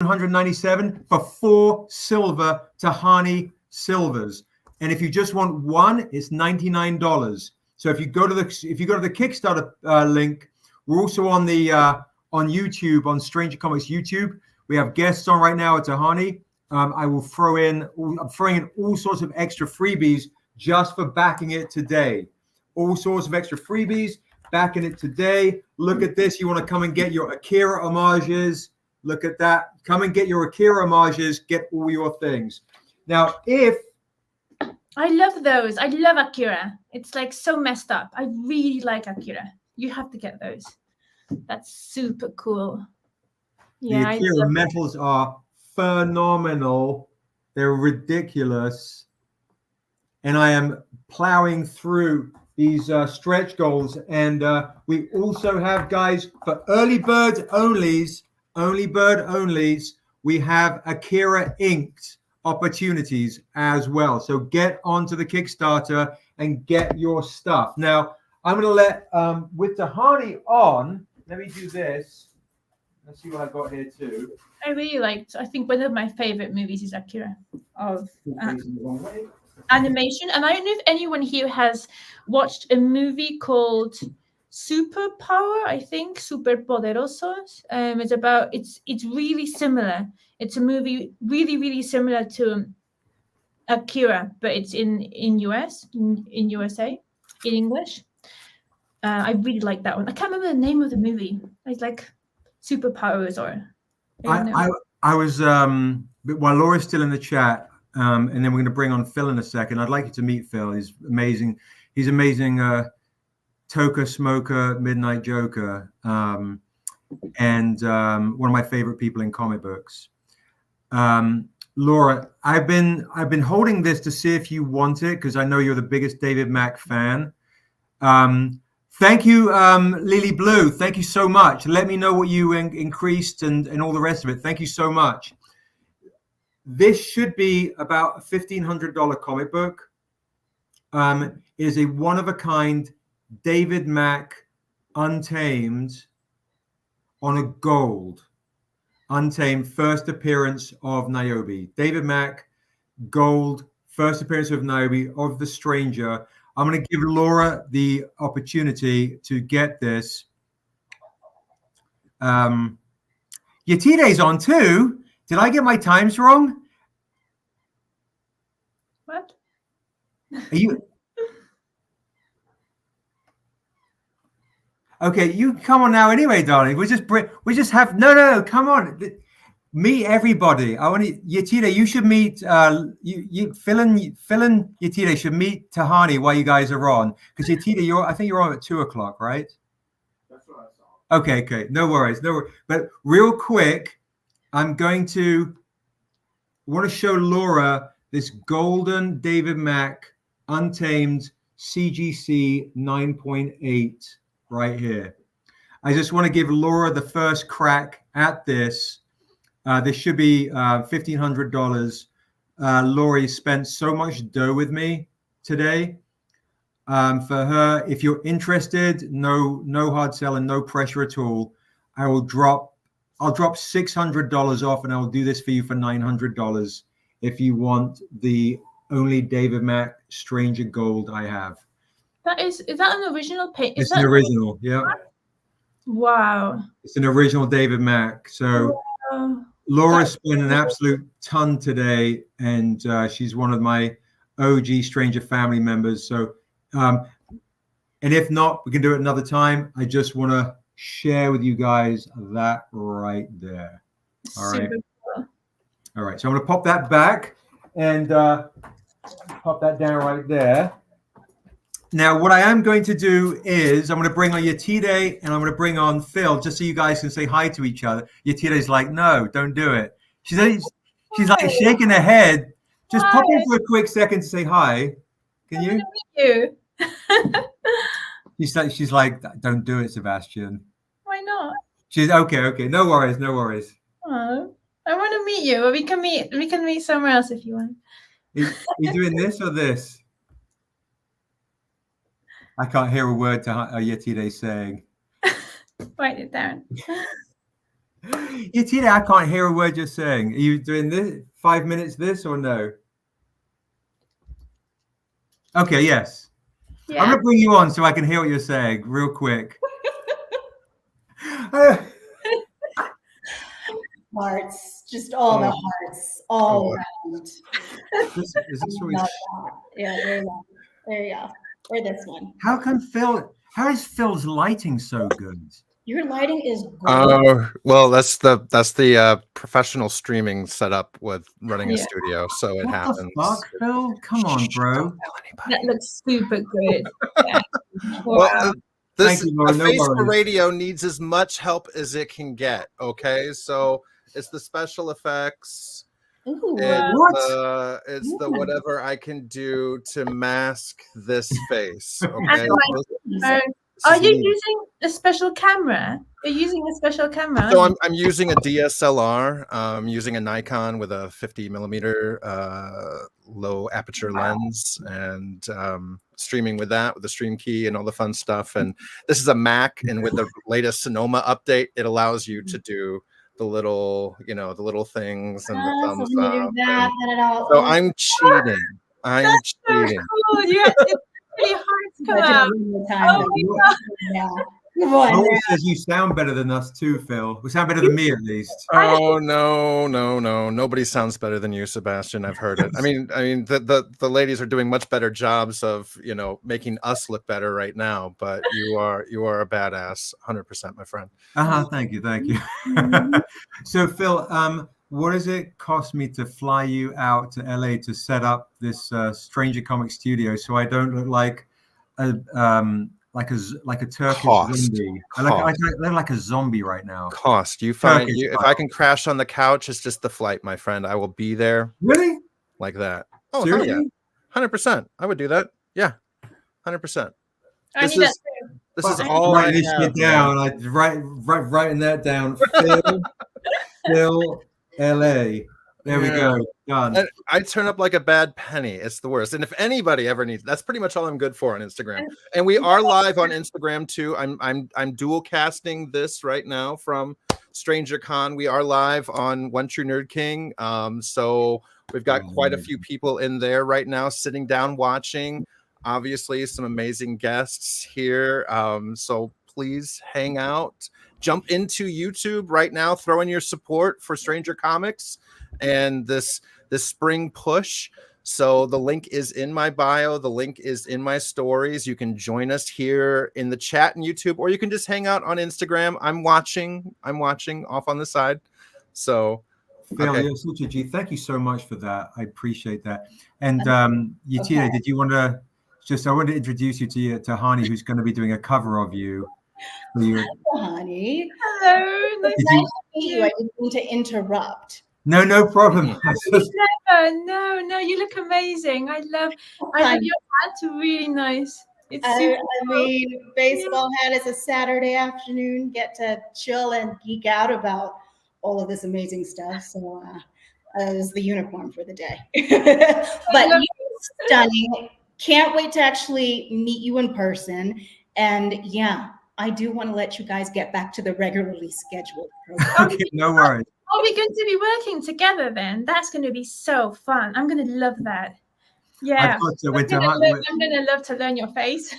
197 for 4 silver Tahani silvers. And if you just want one, it's $99. So if you go to the Kickstarter link, we're also on the on YouTube, on Stranger Comics YouTube. We have guests on right now at Tahani. I'm throwing in all sorts of extra freebies just for backing it today. All sorts of extra freebies, backing it today. Look at this. You want to come and get your Akira homages. Look at that. Come and get your Akira homages. Get all your things. Now, I love those. I love Akira. It's like so messed up. I really like Akira. You have to get those. That's super cool. Yeah, the Akira metals are phenomenal. They're ridiculous. And I am plowing through these stretch goals. And we also have, guys, for early bird onlys, we have Akira inked opportunities as well. So get onto the Kickstarter and get your stuff. Now, I'm going to let, with Tahani on, let me do this. Let's see what I got here too. I think one of my favorite movies is Akira of animation. And I don't know if anyone here has watched a movie called Superpower, I think, Superpoderosos. It's really similar. It's a movie really similar to Akira, but it's in USA, in English. I really like that one. I can't remember the name of the movie. It's like superpowers or I was while Laura's still in the chat, and then we're going to bring on Phil in a second. I'd like you to meet Phil. He's amazing. Toker Smoker, Midnight Joker, and one of my favorite people in comic books. Laura, I've been holding this to see if you want it because I know you're the biggest David Mack fan. Thank you, Lily Blue. Thank you so much. Let me know what you increased and all the rest of it. Thank you so much. This should be about a $1,500 comic book. It is a one-of-a-kind David Mack Untamed on a gold. Untamed first appearance of Niobe. David Mack, gold, first appearance of Niobe, of the Stranger. I'm going to give Laura the opportunity to get this. Yetide's on too. Did I get my times wrong? What? Are you? Okay, you come on now anyway, darling. We just have no. Come on, meet everybody. I want to Yetide. You should meet. Phil and Yetide should meet Tahani while you guys are on. Because Yetide, I think you're on at 2:00, right? That's what I saw. Okay. No worries. But real quick, I'm going to want to show Laura this golden David Mack Untamed CGC 9.8. right here. I just want to give Laura the first crack at this. This should be $1,500. Lori spent so much dough with me today. For her, if you're interested, no hard sell and no pressure at all. I'll drop $600 off, and I'll do this for you for $900 if you want the only David Mack Stranger Gold I have. Is that an original paint? It's an original, yeah. Wow. It's an original David Mack. So Laura spent an absolute ton today, and she's one of my OG Stranger family members. So, and if not, we can do it another time. I just want to share with you guys that right there. All right. Cool. All right. So I'm going to pop that back and pop that down right there. Now, what I am going to do is I'm going to bring on Yetide and I'm going to bring on Phil just so you guys can say hi to each other. Yetide's like, no, don't do it. She's like shaking her head. Just pop in for a quick second to say hi. Can you? She's like, don't do it, Sebastian. Why not? She's okay. No worries. Oh, I want to meet you. We can meet somewhere else if you want. Are you doing this or this? I can't hear a word to Yetide saying. Write it down. Tina, I can't hear a word you're saying. Are you doing this 5 minutes this or no? Okay, yes. Yeah. I'm gonna bring you on so I can hear what you're saying real quick. Hearts, just all the hearts, all around. Is this what we... Love that. Yeah, there you go. There you go. Or this one. How is Phil's lighting so good? Your lighting is gorgeous. Oh, well, that's the professional streaming setup with running a studio, so it What happens. the fuck, Phil? Come on, bro. Don't tell anybody. That looks super good. Yeah. Well, Thank you, Laura. a No face for worries. radio needs as much help as it can get. Okay, so it's the special effects. Ooh, It's the whatever I can do to mask this face. Okay. Are you using a special camera? You're using a special camera. So I'm using a DSLR. I'm using a Nikon with a 50 millimeter low aperture lens, and streaming with that with the stream key and all the fun stuff. And this is a Mac, and with the latest Sonoma update, it allows you to do the little, the little things and the thumbs up. So I'm cheating. That's so cool. You have to really hard to come out. Oh my God. Yeah. Come on, Laura says you sound better than us too, Phil. We sound better than me, at least. Oh no. Nobody sounds better than you, Sebastian. I've heard it. I mean the ladies are doing much better jobs of, making us look better right now, but you are a badass, 100%, my friend. Thank you. So Phil, what does it cost me to fly you out to LA to set up this Stranger Comic studio so I don't look like a Turkish zombie? I look like a zombie right now. Cost. You find if I can crash on the couch, it's just the flight, my friend. I will be there. Really? Like that. Oh, seriously? Yeah. 100%. I would do that. Yeah. 100%. This is all I have. Down. I writing that down. Phil, LA. There we go. Done. I turn up like a bad penny. It's the worst. And if anybody ever needs, that's pretty much all I'm good for on Instagram. And we are live on Instagram too. I'm dual casting this right now from StrangerCon. We are live on One True Nerdking. So we've got quite a few people in there right now sitting down watching. Obviously, some amazing guests here. So please hang out. Jump into YouTube right now. Throw in your support for Stranger Comics and this spring push. So the link is in my bio. The link is in my stories. You can join us here in the chat in YouTube, or you can just hang out on Instagram. I'm watching off on the side. So Phil, you're such a G. Thank you so much for that. I appreciate that. And Yatina, did you want to I want to introduce you to Hani, who's going to be doing a cover of you. Hani. Hello. Nice to meet you. I didn't mean to interrupt. No problem. No, you look amazing. I love your hat. Really nice. It's super cool. Baseball hat is a Saturday afternoon. Get to chill and geek out about all of this amazing stuff. So it was the unicorn for the day. But you're stunning. Can't wait to actually meet you in person. And yeah, I do want to let you guys get back to the regularly scheduled program. Okay, no worries. Are we going to be working together then? That's going to be so fun. I'm going to love that. Yeah. I'm going to love to learn your face.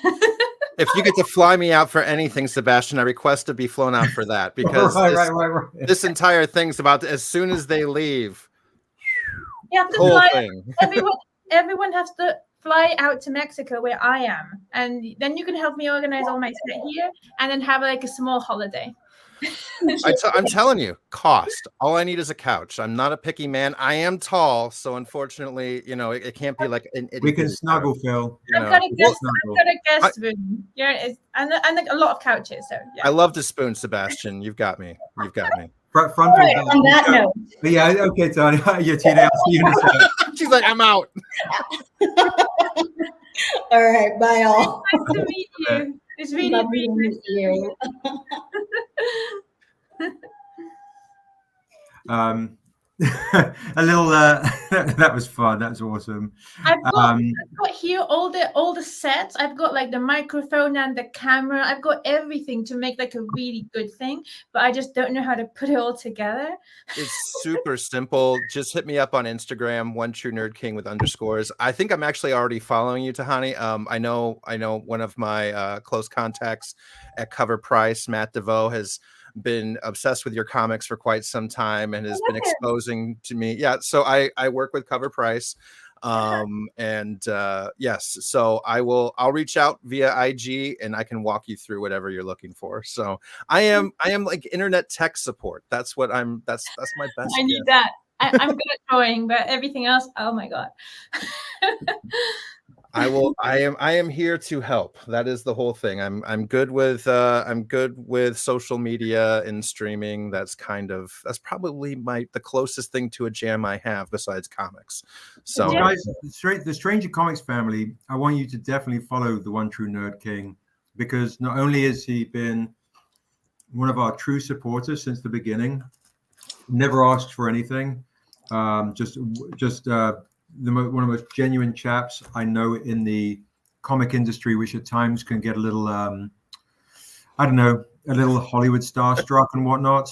If you get to fly me out for anything, Sebastian, I request to be flown out for that, because this entire thing's about as soon as they leave. You have to fly. Everyone has to fly out to Mexico where I am, and then you can help me organize all my set here, and then have like a small holiday. I'm telling you, cost. All I need is a couch. I'm not a picky man. I am tall, so unfortunately, it can't be like an we can snuggle, Phil. I've got a guest room. Yeah, and a lot of couches. So yeah. I love to spoon, Sebastian. You've got me. All right, on that note. But yeah, okay, Tony. Tina, I'll see you in a second. She's like, I'm out. All right, bye all. Nice to meet you. It's really lovely to meet you. a little that was fun. That was awesome. I've got here all the sets. I've got like the microphone and the camera. I've got everything to make like a really good thing, but I just don't know how to put it all together. It's super simple. Just hit me up on Instagram, @OneTrueNerdking with underscores. I think I'm actually already following you, Tahani. I know one of my close contacts at Cover Price, Matt DeVoe, has been obsessed with your comics for quite some time and has been exposing to me. Yeah, so I work with Cover Price. Yes, so I'll reach out via IG and I can walk you through whatever you're looking for. So I am like internet tech support. That's what that's my best. I need that. I'm good at drawing, but everything else, oh my god. I am here to help. That is the whole thing. I'm good with social media and streaming. That's probably the closest thing to a jam I have besides comics. So well, guys, the Stranger Comics family, I want you to definitely follow the One True Nerd King, because not only has he been one of our true supporters since the beginning, never asked for anything, just one of the most genuine chaps I know in the comic industry, which at times can get a little, I don't know, a little Hollywood starstruck and whatnot,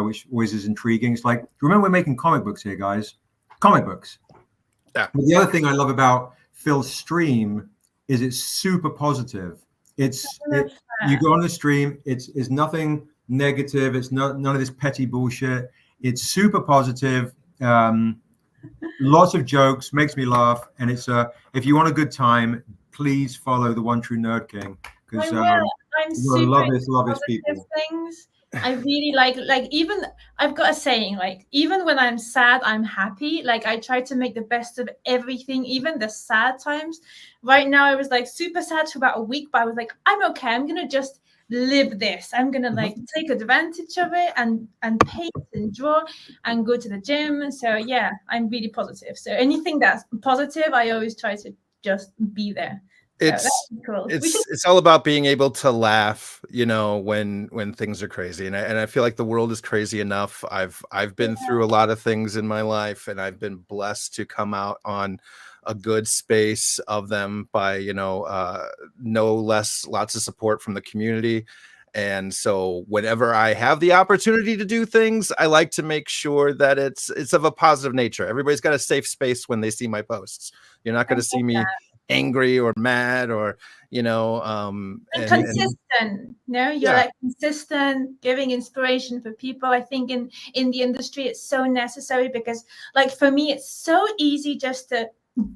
which always is intriguing. It's like, remember, we're making comic books here, guys. Comic books. Yeah. But the other thing I love about Phil's stream is it's super positive. You go on the stream, it's nothing negative. It's none of this petty bullshit. It's super positive. Lots of jokes, makes me laugh, and it's if you want a good time, please follow the One True Nerd King, because I'm super love this people. Things. I really like even I've got a saying, like, even when I'm sad, I'm happy. Like, I try to make the best of everything, even the sad times. Right now I was like super sad for about a week, but I was like, I'm okay, I'm gonna just live this. I'm gonna like take advantage of it and paint and draw and go to the gym. So yeah, I'm really positive. So anything that's positive, I always try to just be there. It's cool. It's all about being able to laugh, when things are crazy, and I feel like the world is crazy enough. I've been through a lot of things in my life, and I've been blessed to come out on a good space of them by no less lots of support from the community. And so whenever I have the opportunity to do things, I like to make sure that it's of a positive nature. Everybody's got a safe space when they see my posts. You're not going to see me angry or mad or consistent. You're like consistent, giving inspiration for people. I think in the industry it's so necessary, because like for me it's so easy just to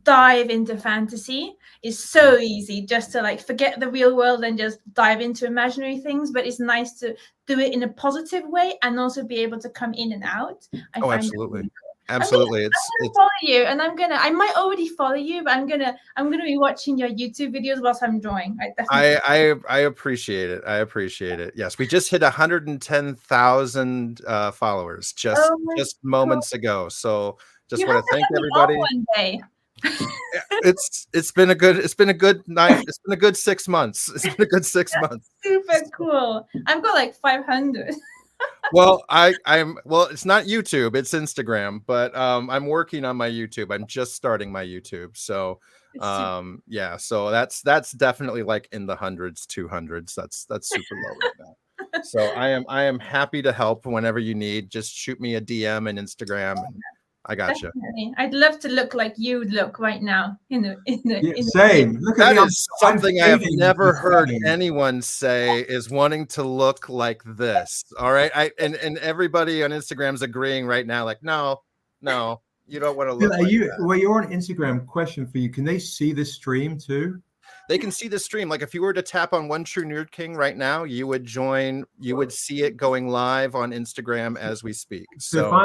dive into fantasy. It's so easy just to like forget the real world and just dive into imaginary things, but it's nice to do it in a positive way and also be able to come in and out. Absolutely. Absolutely. I'm gonna follow you, and I might already follow you, but I'm gonna be watching your YouTube videos whilst I'm drawing. I appreciate it. I appreciate it. Yes, we just hit 110,000 followers just moments ago. So just want to thank everybody. One day. It's been a good night. It's been a good 6 months. It's been a good 6 months. Super cool. I've got like 500. Well, it's not YouTube, it's Instagram, but I'm working on my YouTube. I'm just starting my YouTube. So so that's definitely like in the hundreds, 200s. That's super low right now. So I am happy to help whenever you need. Just shoot me a DM and Instagram, and I got you. I'd love to look like you look right now. Same. Look at that is something I have never heard anyone say, is wanting to look like this. All right, and everybody on Instagram's agreeing right now. Like, no, you don't want to look. Like that. Well, you're on Instagram. Question for you: can they see this stream too? They can see the stream. Like, if you were to tap on One True Nerd King right now, you would see it going live on Instagram as we speak. So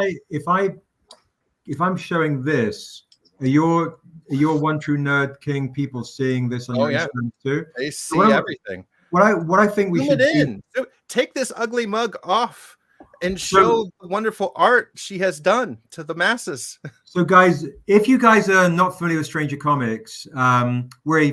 if I'm showing this, are your One True Nerd King people seeing this on your Instagram too? They see everything. What I think we should do. So take this ugly mug off and show the wonderful art she has done to the masses. So guys, if you guys are not familiar with Stranger Comics, we're a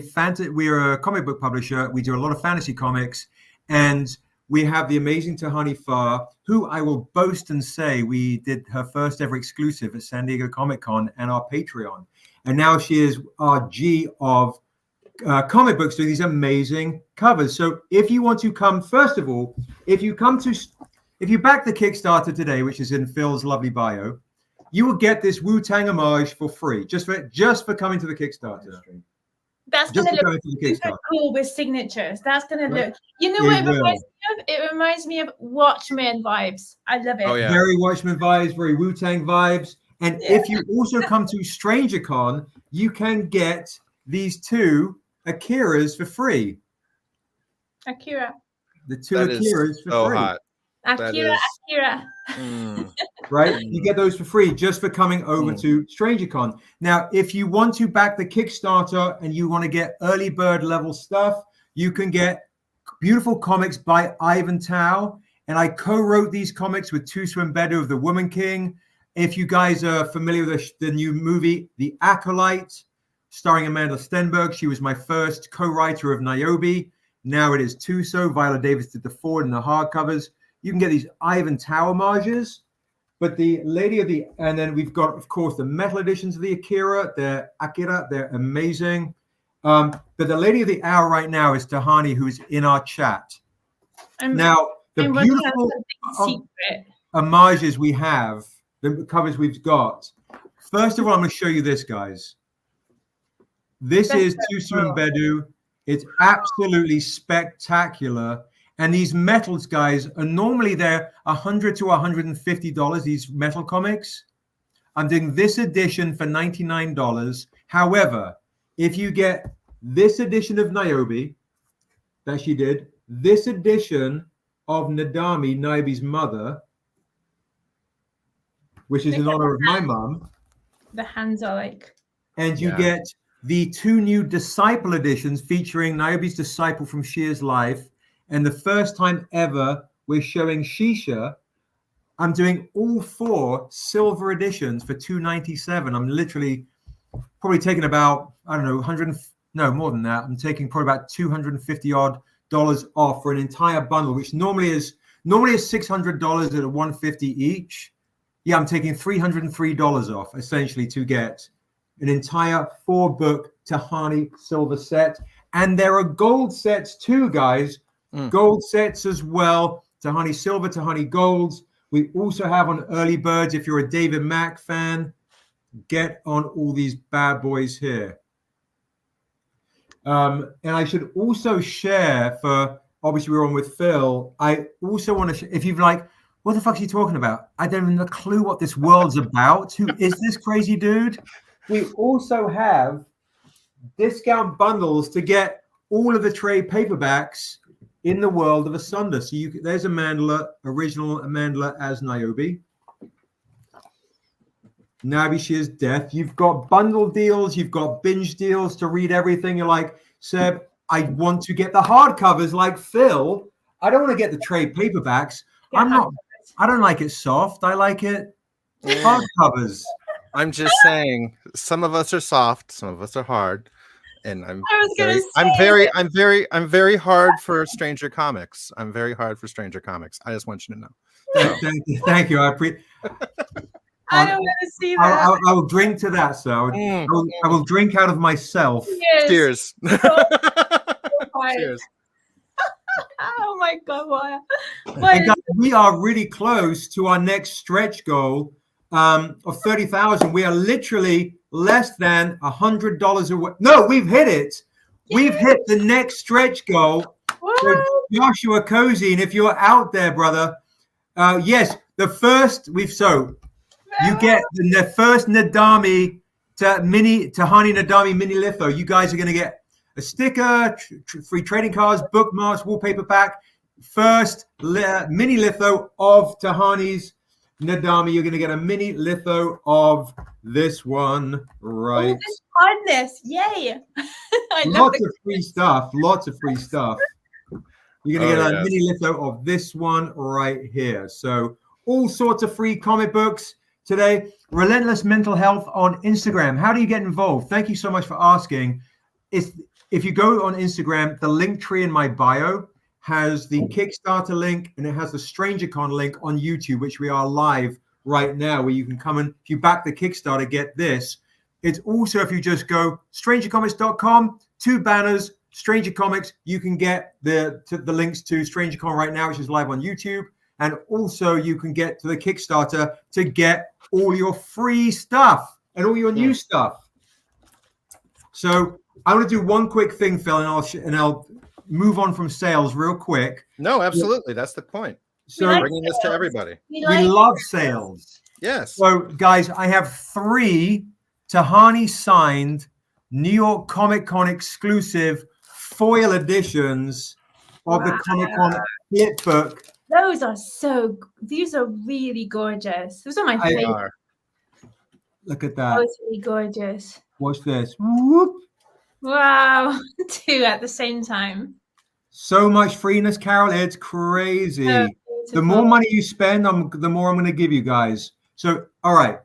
comic book publisher. We do a lot of fantasy comics, and we have the amazing Tahani Farr, who I will boast and say we did her first ever exclusive at San Diego Comic-Con and our Patreon. And now she is our G of comic books doing these amazing covers. So if you want to come, first of all, if you back the Kickstarter today, which is in Phil's lovely bio, you will get this Wu-Tang homage for free, just for coming to the Kickstarter. That's Just going to for look coming to the super Kickstarter. cool with signatures. That's going to Right. look, you know what It it reminds me of? It reminds me of Watchmen vibes. I love it. Oh, yeah. Very Watchmen vibes, very Wu-Tang vibes. And Yeah. if you also come to StrangerCon, you can get these two Akiras for free. Akira. The two That is Akiras for so free. hot. That Akira, is- Akira. Right? You get those for free just for coming over to StrangerCon. Now, if you want to back the Kickstarter and you want to get early bird level stuff, you can get beautiful comics by Ivan Tao. And I co-wrote these comics with Tusu Mbedu of The Woman King. If you guys are familiar with the new movie, The Acolyte, starring Amanda Stenberg, she was my first co-writer of Niobe. Now it is Tuso. Viola Davis did the forward and the hardcovers. You can get these Ivan Tao homages. But the Lady of the, and then we've got, of course, the metal editions of the Akira. They're amazing. But the Lady of the Hour right now is Tahani, who's in our chat. Now, the I'm working on beautiful something secret. homages we have, the covers we've got. First of all, I'm going to show you this, guys. This That's is so Tusu cool. Mbedu. It's absolutely spectacular. And these metals, guys, are normally they're $100 to $150, these metal comics. I'm doing this edition for $99. However, if you get this edition of Niobe that she did, this edition of Nadami, Niobe's mother, which is in honor of my mom, The hands are like, and you Yeah. get the two new Disciple editions featuring Niobe's disciple from Shear's life. And the first time ever we're showing Shisha. I'm doing all 4 silver editions for $297. I'm literally probably taking about, I don't know, more than that. I'm taking probably about $250 odd off for an entire bundle, which normally is $600 at a $150 each. Yeah, I'm taking $303 off essentially to get an entire 4-book Tahani silver set. And there are gold sets too, guys. Gold sets as well. Tahani silver, Tahani golds. We also have on early birds, if you're a David Mack fan, get on all these bad boys here. And I should also share, for obviously we're on with Phil, I also want to, if you've like, what the fuck is he talking about? I don't even have a clue what this world's about. Who is this crazy dude? We also have discount bundles to get all of the trade paperbacks in the world of Asunder. So there's a Mandala, original Mandala as Niobe. Nabi Shear's death. You've got bundle deals, you've got binge deals to read everything. You're like, Seb, I want to get the hardcovers like Phil. I don't want to get the trade paperbacks. I don't like it soft. I like it hardcovers. I'm just saying, some of us are soft, some of us are hard, and I'm very hard for Stranger Comics. I'm very hard for Stranger Comics. I just want you to know. Thank you. I don't want to see that. I will drink to that, sir. I will drink out of myself. Yes. Cheers. Quiet. Cheers. Oh my God, Maya. And guys, we are really close to our next stretch goal of 30,000. We are literally less than $100 away. No, we've hit it. We've hit the next stretch goal. So Joshua Cozy, and if you're out there, brother, yes, the first you get the first Nadami Tahani Nadami mini litho. You guys are going to get a sticker, free trading cards, bookmarks, wallpaper pack. First mini litho of Tahani's Nadami. You're going to get a mini litho of this one, right? This hardness, yay! Lots of free stuff. You're going to get a mini litho of this one right here. So all sorts of free comic books today. Relentless Mental Health on Instagram. How do you get involved? Thank you so much for asking. If you go on Instagram, the link tree in my bio has the Kickstarter link and it has the StrangerCon link on YouTube, which we are live right now, where you can come and if you back the Kickstarter, get this. It's also, if you just go strangercomics.com, 2 banners, Stranger Comics, you can get the links to StrangerCon right now, which is live on YouTube. And also you can get to the Kickstarter to get all your free stuff and all your new stuff. So I want to do one quick thing, Phil, and I'll move on from sales real quick. No, absolutely. That's the point. So bringing this to everybody. We love sales. Yes. So guys, I have 3 Tahani signed New York Comic Con exclusive foil editions of the Comic Con flip book. These are really gorgeous. Those are my favorite. Look at that. Those are really gorgeous. Watch this. Whoop. Wow. 2 at the same time. So much freeness, Carol. It's crazy. So the more money you spend, the more I'm going to give you guys. So, all right.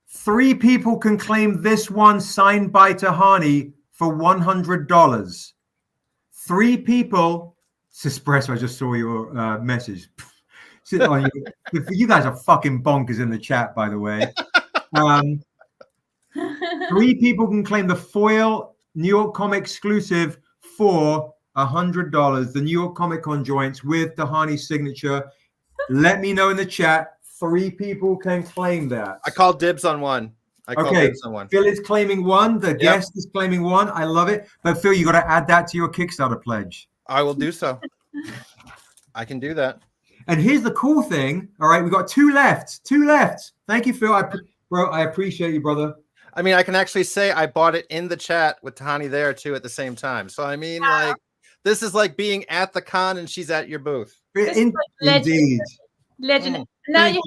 3 people can claim this one signed by Tahani for $100. 3 people. Espresso, I just saw your message. You guys are fucking bonkers in the chat, by the way. 3 people can claim the foil New York Comic exclusive for $100. The New York Comic Con joints with Tahani's signature. Let me know in the chat. 3 people can claim that. I called dibs on one. Dibs on one. Phil is claiming one. The guest is claiming one. I love it. But Phil, you got to add that to your Kickstarter pledge. I will do so. I can do that. And here's the cool thing. All right, we got 2 left. 2 left. Thank you, Phil. I appreciate you, brother. I mean, I can actually say I bought it in the chat with Tahani there too at the same time. So I mean, like, this is like being at the con and she's at your booth. Indeed. Legend. Now you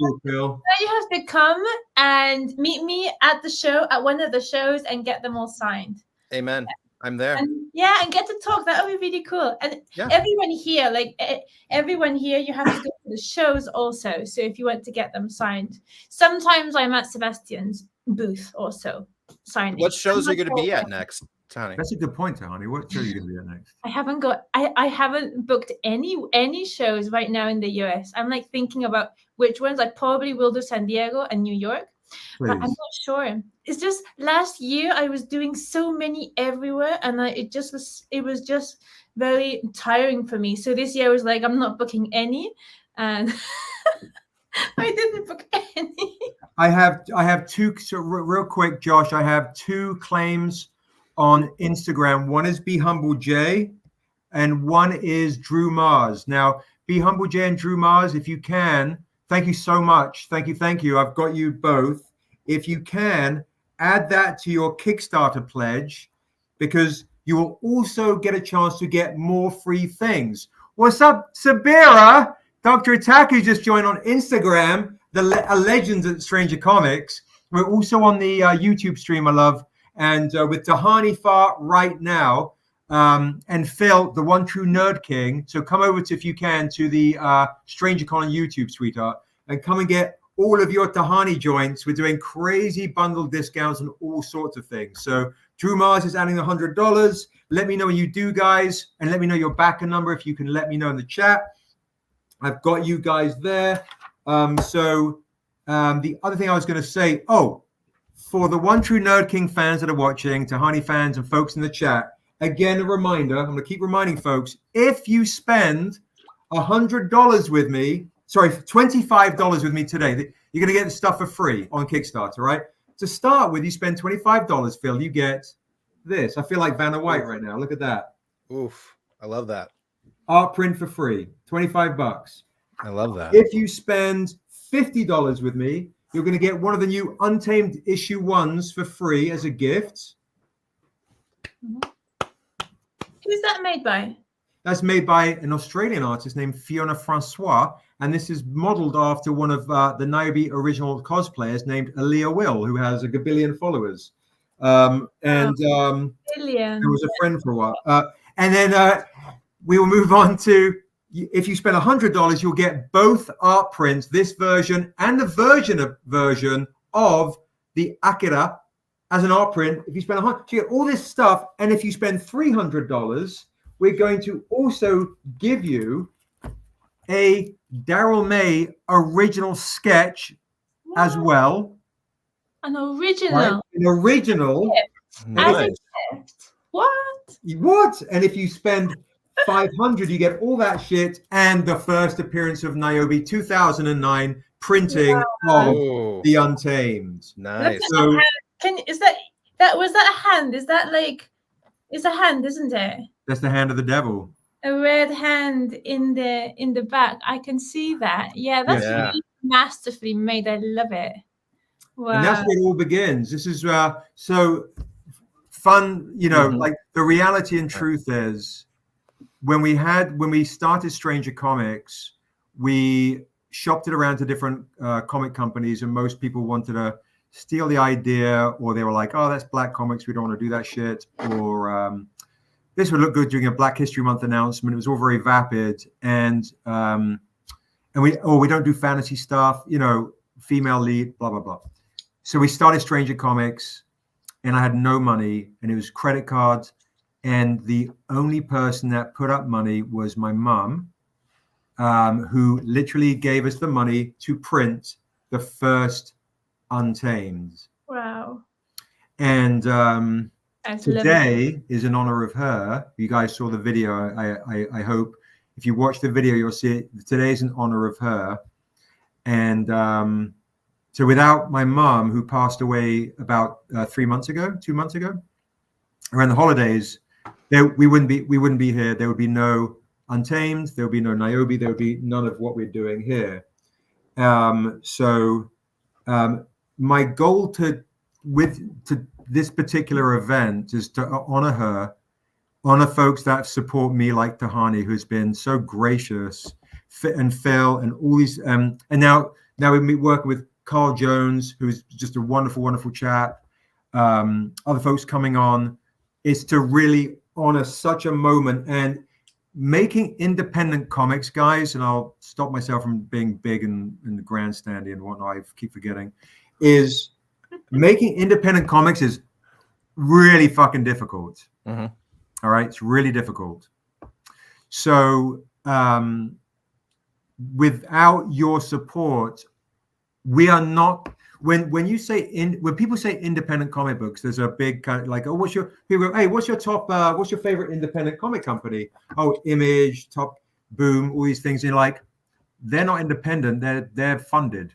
have to come and meet me at the show, at one of the shows, and get them all signed. Amen. I'm there. And get to talk. That would be really cool. And everyone here, you have to go to the shows also. So if you want to get them signed, sometimes I'm at Sebastian's booth also signing. What shows are you going to be at next, Tony? That's a good point, Tony. What show are you going to be at next? I haven't booked any shows right now in the US. I'm like thinking about which ones. I probably will do San Diego and New York. But I'm not sure. It's just last year I was doing so many everywhere, and it was just very tiring for me. So this year I was like, I'm not booking any, and I didn't book any. I have 2. So real quick, Josh, I have 2 claims on Instagram. One is Be Humble J, and one is Drew Mars. Now, Be Humble J and Drew Mars, if you can. Thank you so much. Thank you. I've got you both. If you can, add that to your Kickstarter pledge, because you will also get a chance to get more free things. What's up, Sabira? Dr. Ataku just joined on Instagram, a legend at Stranger Comics. We're also on the YouTube stream, I love, and with Tahani Far right now, and Phil, the one true Nerd King. So come over if you can, to the StrangerCon on YouTube, sweetheart, and come and get all of your Tahani joints. We're doing crazy bundle discounts on all sorts of things. So Drew Mars is adding $100. Let me know when you do, guys, and let me know your backer number if you can let me know in the chat. I've got you guys there. The other thing I was going to say, for the One True Nerd King fans that are watching, Tahani fans and folks in the chat, again, a reminder, I'm going to keep reminding folks, if you spend $100 with me, $25 with me today, you're going to get the stuff for free on Kickstarter, right? To start with, you spend $25, Phil, you get this. I feel like Vanna White right now. Look at that. Oof. I love that. Art print for free, $25. I love that. If you spend $50 with me, you're going to get one of the new Untamed issue 1s for free as a gift. Who's that made by? That's made by an Australian artist named Fiona Francois, and this is modeled after one of the Niobe original cosplayers named Aaliyah Will, who has a gabillion followers. There was a friend for a while. And then we will move on to, if you spend $100, you'll get both art prints, this version and the version of the Akira as an art print. If you spend $100, you get all this stuff. And if you spend $300, we're going to also give you a Daryl May original sketch as What? well. An original. Right? An original. As Nice. a gift. What? What? And if you spend 500, you get all that shit and the first appearance of Niobe 2009 printing of Oh, The Untamed. nice. So Is that was that a hand? Is that like it's a hand, isn't it? that's the hand of the devil. A red hand in the back. I can see that. Yeah, that's Yeah. really masterfully made. I love it. Wow. And that's where it all begins. This is so fun, you know, Mhm. like the reality and truth is when we started Stranger Comics, we shopped it around to different comic companies, and most people wanted to steal the idea, or they were like, oh, that's black comics, we don't want to do that shit, or this would look good during a Black History Month announcement. It was all very vapid, and we don't do fantasy stuff, you know, female lead, blah blah blah. So we started Stranger Comics, and I had no money, and it was credit cards, and the only person that put up money was my mom, who literally gave us the money to print the first Untamed. Wow. And That's lovely. today is in honor of her. You guys saw the video. I hope if you watch the video, you'll see it. Today is in honor of her. And so without my mom, who passed away about 2 months ago, around the holidays, we wouldn't be here. There would be no Untamed. There would be no Niobe. There would be none of what we're doing here. My goal to this particular event is to honor her, honor folks that support me, like Tahani, who's been so gracious, and Phil, and all these, and now we're working with Carl Jones, who's just a wonderful, wonderful chap. Other folks coming on, is to really honor such a moment and making independent comics, guys. And I'll stop myself from being big and grandstanding and whatnot. I keep forgetting. Is making independent comics is really fucking difficult. Mhm. All right, it's really difficult. So without your support, we are not. When people say independent comic books, there's a big kind of like, oh, what's your top what's your favorite independent comic company? Oh, Image, Top Boom, all these things. And you're like, they're not independent, they're funded.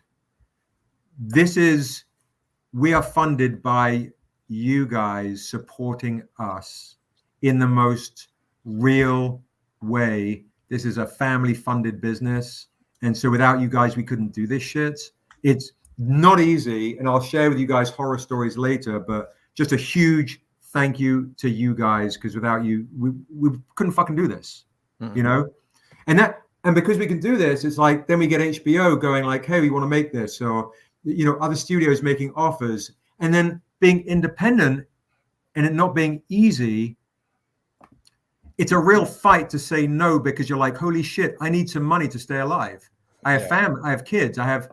We are funded by you guys supporting us in the most real way. This is a family funded business. And so without you guys, we couldn't do this shit. It's not easy. And I'll share with you guys horror stories later, but just a huge thank you to you guys, because without you, we couldn't fucking do this, you know? And because we can do this, it's like, then we get HBO going like, hey, we want to make this, or, you know, other studios making offers, and then being independent and it not being easy. It's a real fight to say no, because you're like, holy shit, I need some money to stay alive. I have family, I have kids, I have,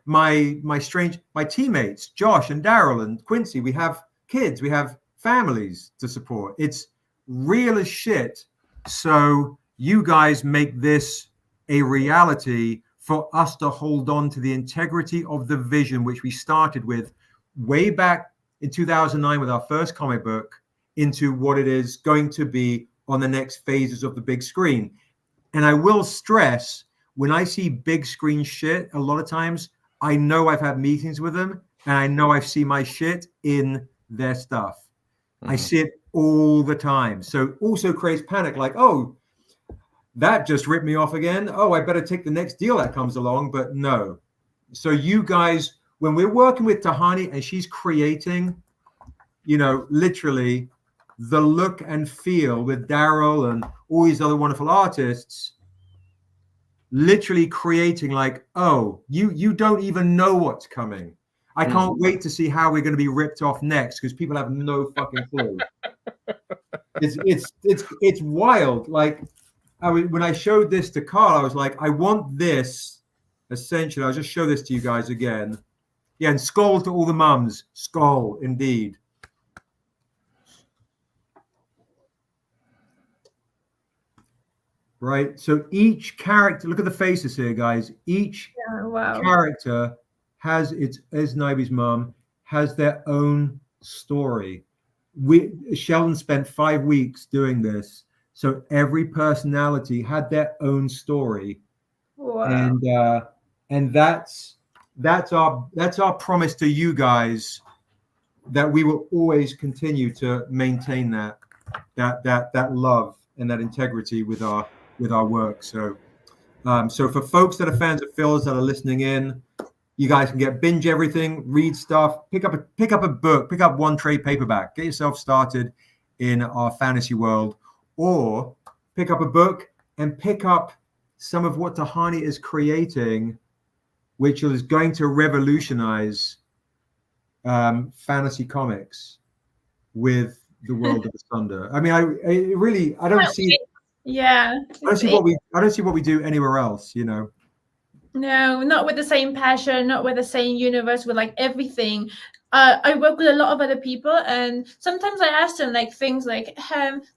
my teammates, Josh and Daryl and Quincy, we have kids, we have families to support. It's real as shit. So you guys make this a reality for us to hold on to the integrity of the vision, which we started with way back in 2009 with our first comic book, into what it is going to be on the next phases of the big screen. And I will stress, when I see big screen shit, a lot of times I know I've had meetings with them, and I know I've seen my shit in their stuff. I see it all the time. So also creates panic, like, oh, that just ripped me off again. Oh, I better take the next deal that comes along. But no. So you guys, when we're working with Tahani and she's creating, literally the look and feel with Daryl and all these other wonderful artists, literally creating like, oh, you don't even know what's coming. I can't wait to see how we're going to be ripped off next, because people have no fucking clue. It's wild. Like, when I showed this to Carl, I was like, I want this. Essentially, I'll just show this to you guys again. Yeah, and skull to all the mums. Skull, indeed. right? So each character, look at the faces here, guys. Each Wow. character has as Naibi's mom, has their own story. Sheldon spent 5 weeks doing this. So every personality had their own story. Wow. And that's our promise to you guys, that we will always continue to maintain that love and that integrity with our work. So for folks that are fans of Phil's that are listening in, you guys can get binge everything, read stuff, pick up a book, pick up one trade paperback, get yourself started in our fantasy world, or pick up a book and pick up some of what Tahani is creating, which is going to revolutionize fantasy comics with the world of Asunder. I mean, I don't see what we do anywhere else, you know. No, not with the same passion, not with the same universe, with like everything. I work with a lot of other people, and sometimes I ask them like things like,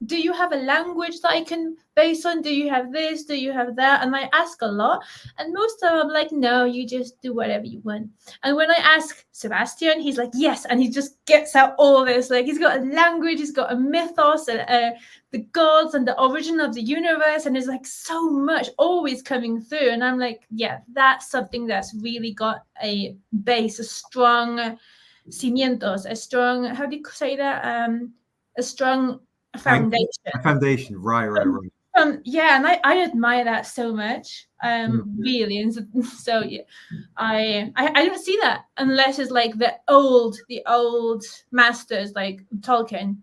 do you have a language that I can base on? Do you have this? Do you have that? And I ask a lot, and most of them are like, no, you just do whatever you want. And when I ask Sebastian, he's like, yes, and he just gets out all this. Like he's got a language, he's got a mythos, and the gods and the origin of the universe, and there's like so much always coming through. And I'm like, yeah, that's something that's really got a base, a strong cimientos, a strong, how do you say that? A strong foundation. A foundation, right. Yeah, and I admire that so much. Really, and so yeah, I don't see that unless it's like the old masters like Tolkien,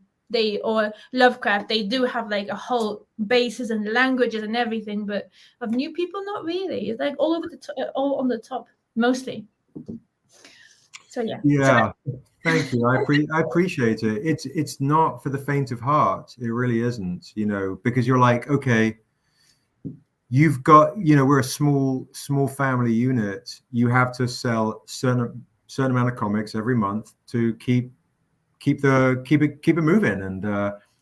or Lovecraft. They do have like a whole bases and languages and everything, but of new people, not really. It's like all over all on the top mostly. So yeah. Yeah, thank you. I appreciate it. It's not for the faint of heart. It really isn't, you know, because you're like, okay, you've got, you know, we're a small family unit. You have to sell certain amount of comics every month to keep it moving. And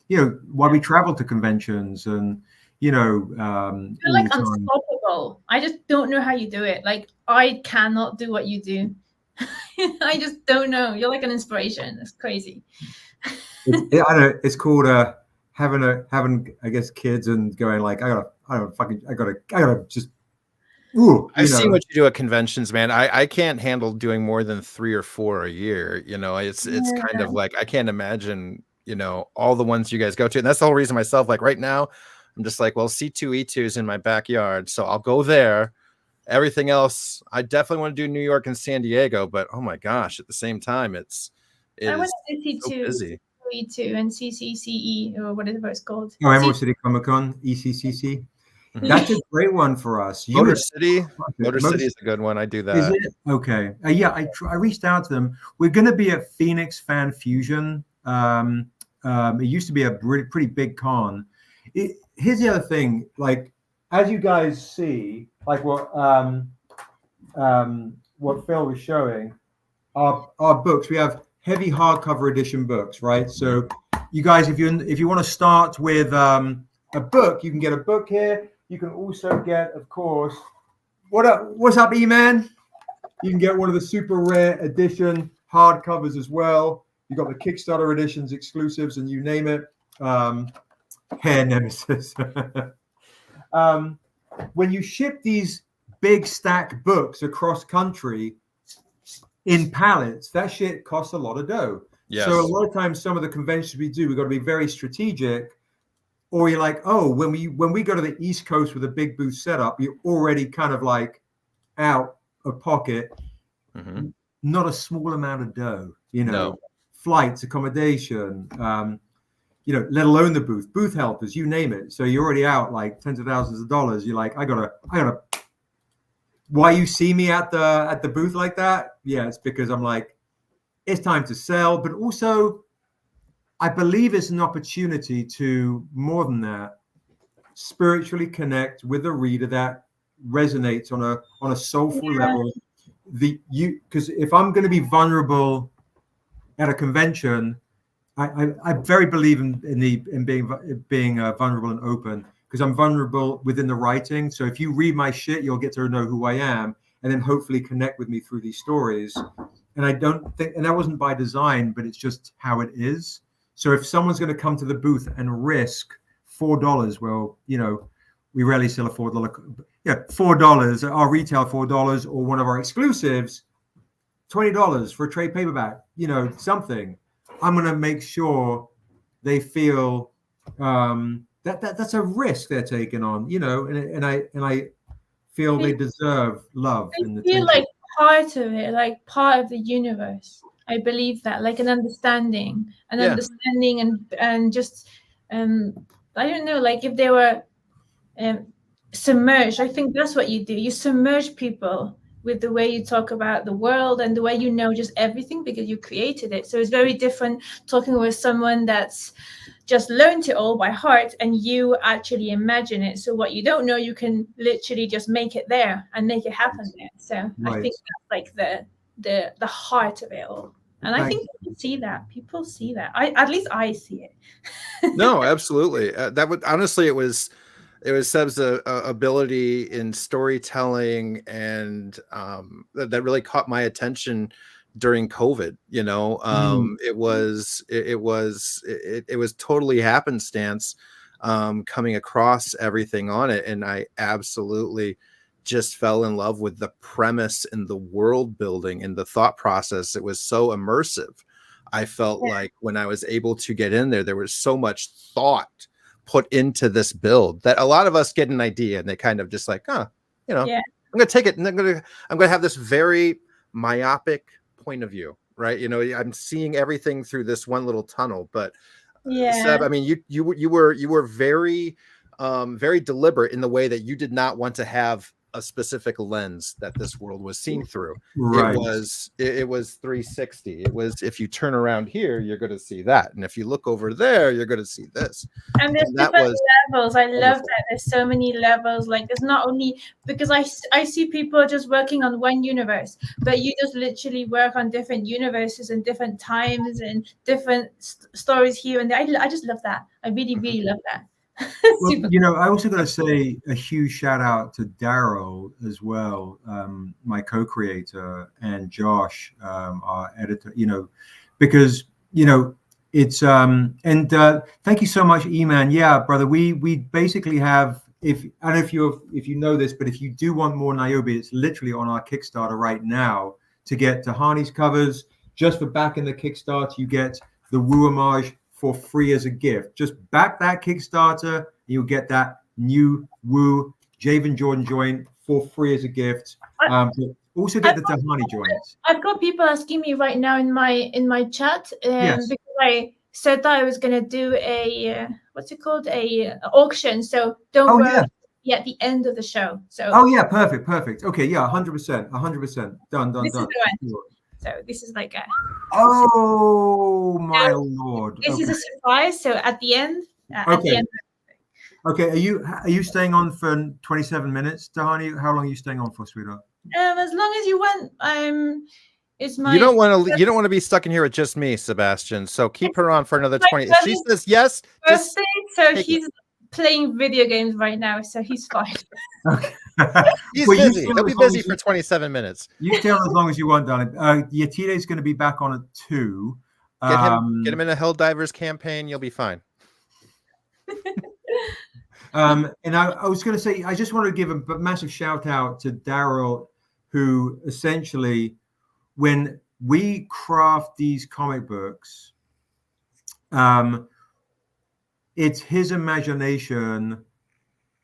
you know, while we travel to conventions and, you know, you're like unstoppable. I just don't know how you do it. Like I cannot do what you do. I just don't know. You're like an inspiration. It's crazy. I know it's called having I guess kids and going like I gotta just. I've seen what you do at conventions, man. I can't handle doing more than 3 or 4 a year. You know, it's kind of like I can't imagine, you know, all the ones you guys go to, and that's the whole reason myself. Like right now, I'm just like, well, C2E2 is in my backyard, so I'll go there. Everything else, I definitely want to do New York and San Diego, but oh my gosh, at the same time, it I want is to so busy. C2 and CCCE or whatever it's called. Oh, Emerald City Comic Con, ECCC. That's a great one for us. Motor City is a good one. I do that. Is it? Okay. Yeah, I reached out to them. We're going to be at Phoenix Fan Fusion. It used to be a pretty big con. Here's the other thing. Like, as you guys see, like what Phil was showing, our books, we have heavy hardcover edition books, right? So you guys, if you want to start with a book, you can get a book here. You can also get, of course, what's up, E-Man? You can get one of the super rare edition hardcovers as well. You got the Kickstarter editions, exclusives, and you name it. Hair Nemesis. When you ship these big stack books across country in pallets, that shit costs a lot of dough. Yes. So a lot of times, some of the conventions we do, we've got to be very strategic. Or you're like, oh, when we go to the East Coast with a big booth setup, you're already kind of like out of pocket. Mm-hmm. Not a small amount of dough, you know, No. Flights, accommodation, you know, let alone the booth helpers, you name it. So you're already out like tens of thousands of dollars. You're like, I gotta. Why you see me at the booth like that? Yeah, it's because I'm like, it's time to sell, but also I believe it's an opportunity to, more than that, spiritually connect with a reader that resonates on a soulful level. Because if I'm going to be vulnerable at a convention, I very believe in being vulnerable and open. because I'm vulnerable within the writing. So if you read my shit, you'll get to know who I am, and then hopefully connect with me through these stories. And I don't think, and that wasn't by design, but it's just how it is. So if someone's going to come to the booth and risk $4, well, you know, we rarely sell a $4. Yeah, $4. Our retail $4, or one of our exclusives, $20 for a trade paperback. You know, something. I'm going to make sure they feel that's a risk they're taking on. You know, and I feel they deserve love. I and feel attention. like part of it, like part of the universe. I believe that, like an understanding, and just I don't know, like if they were submerged. I think that's what you do. You submerge people with the way you talk about the world and the way you know just everything because you created it. So it's very different talking with someone that's just learned it all by heart and you actually imagine it. So what you don't know, you can literally just make it there and make it happen there. So Right. I think that's like the heart of it all. And I think people see that. People see that. At least I see it. No, absolutely. That would honestly, it was Seb's ability in storytelling, and that really caught my attention during COVID. You know, it was totally happenstance coming across everything on it, and I absolutely just fell in love with the premise and the world building and the thought process. It was so immersive. I felt like when I was able to get in there, there was so much thought put into this build that a lot of us get an idea and they kind of just like, I'm gonna take it and I'm gonna have this very myopic point of view, right? You know, I'm seeing everything through this one little tunnel. But Seb, I mean, you were very very deliberate in the way that you did not want to have a specific lens that this world was seen through. Right. It was 360. It was, if you turn around here, you're going to see that, and if you look over there, you're going to see this. And there's different levels. I love that there's so many levels. Like there's not only, because I see people just working on one universe, but you just literally work on different universes and different times and different stories here and there. I just love that. I really, really love that. Well, you know, I also got to say a huge shout out to Daryl as well, my co-creator, and Josh, our editor, you know, because, you know, it's and thank you so much, E-Man. Yeah, brother, we basically have, I don't know if you know this, but if you do want more Niobe, it's literally on our Kickstarter right now to get Tahani's covers. Just for backing the Kickstarter, you get the Wu homage for free as a gift. Just back that Kickstarter, you'll get that new Wu Javen Jordan joint for free as a gift. Also get the Tahani joints. I've got people asking me right now in my chat because I said that I was going to do a what's it called, a auction. So don't worry. Yeah, at the end of the show. So perfect. Okay, yeah, 100%. Done. So this is like a my lord. This is a surprise. So at the end, Okay, are you staying on for 27 minutes, Tahani? How long are you staying on for, sweetheart? As long as you want. It's my. You don't want to be stuck in here with just me, Sebastian. So keep her on for another 20. If she says yes, birthday, so he's playing video games right now, so he's fine. Okay. He's busy. He'll be busy for 27 minutes. You stay on as long as you want, darling. Yetide's going to be back on at 2. Get him in a Helldivers campaign. You'll be fine. And I was going to say, I just want to give a massive shout out to Daryl, who essentially, when we craft these comic books, it's his imagination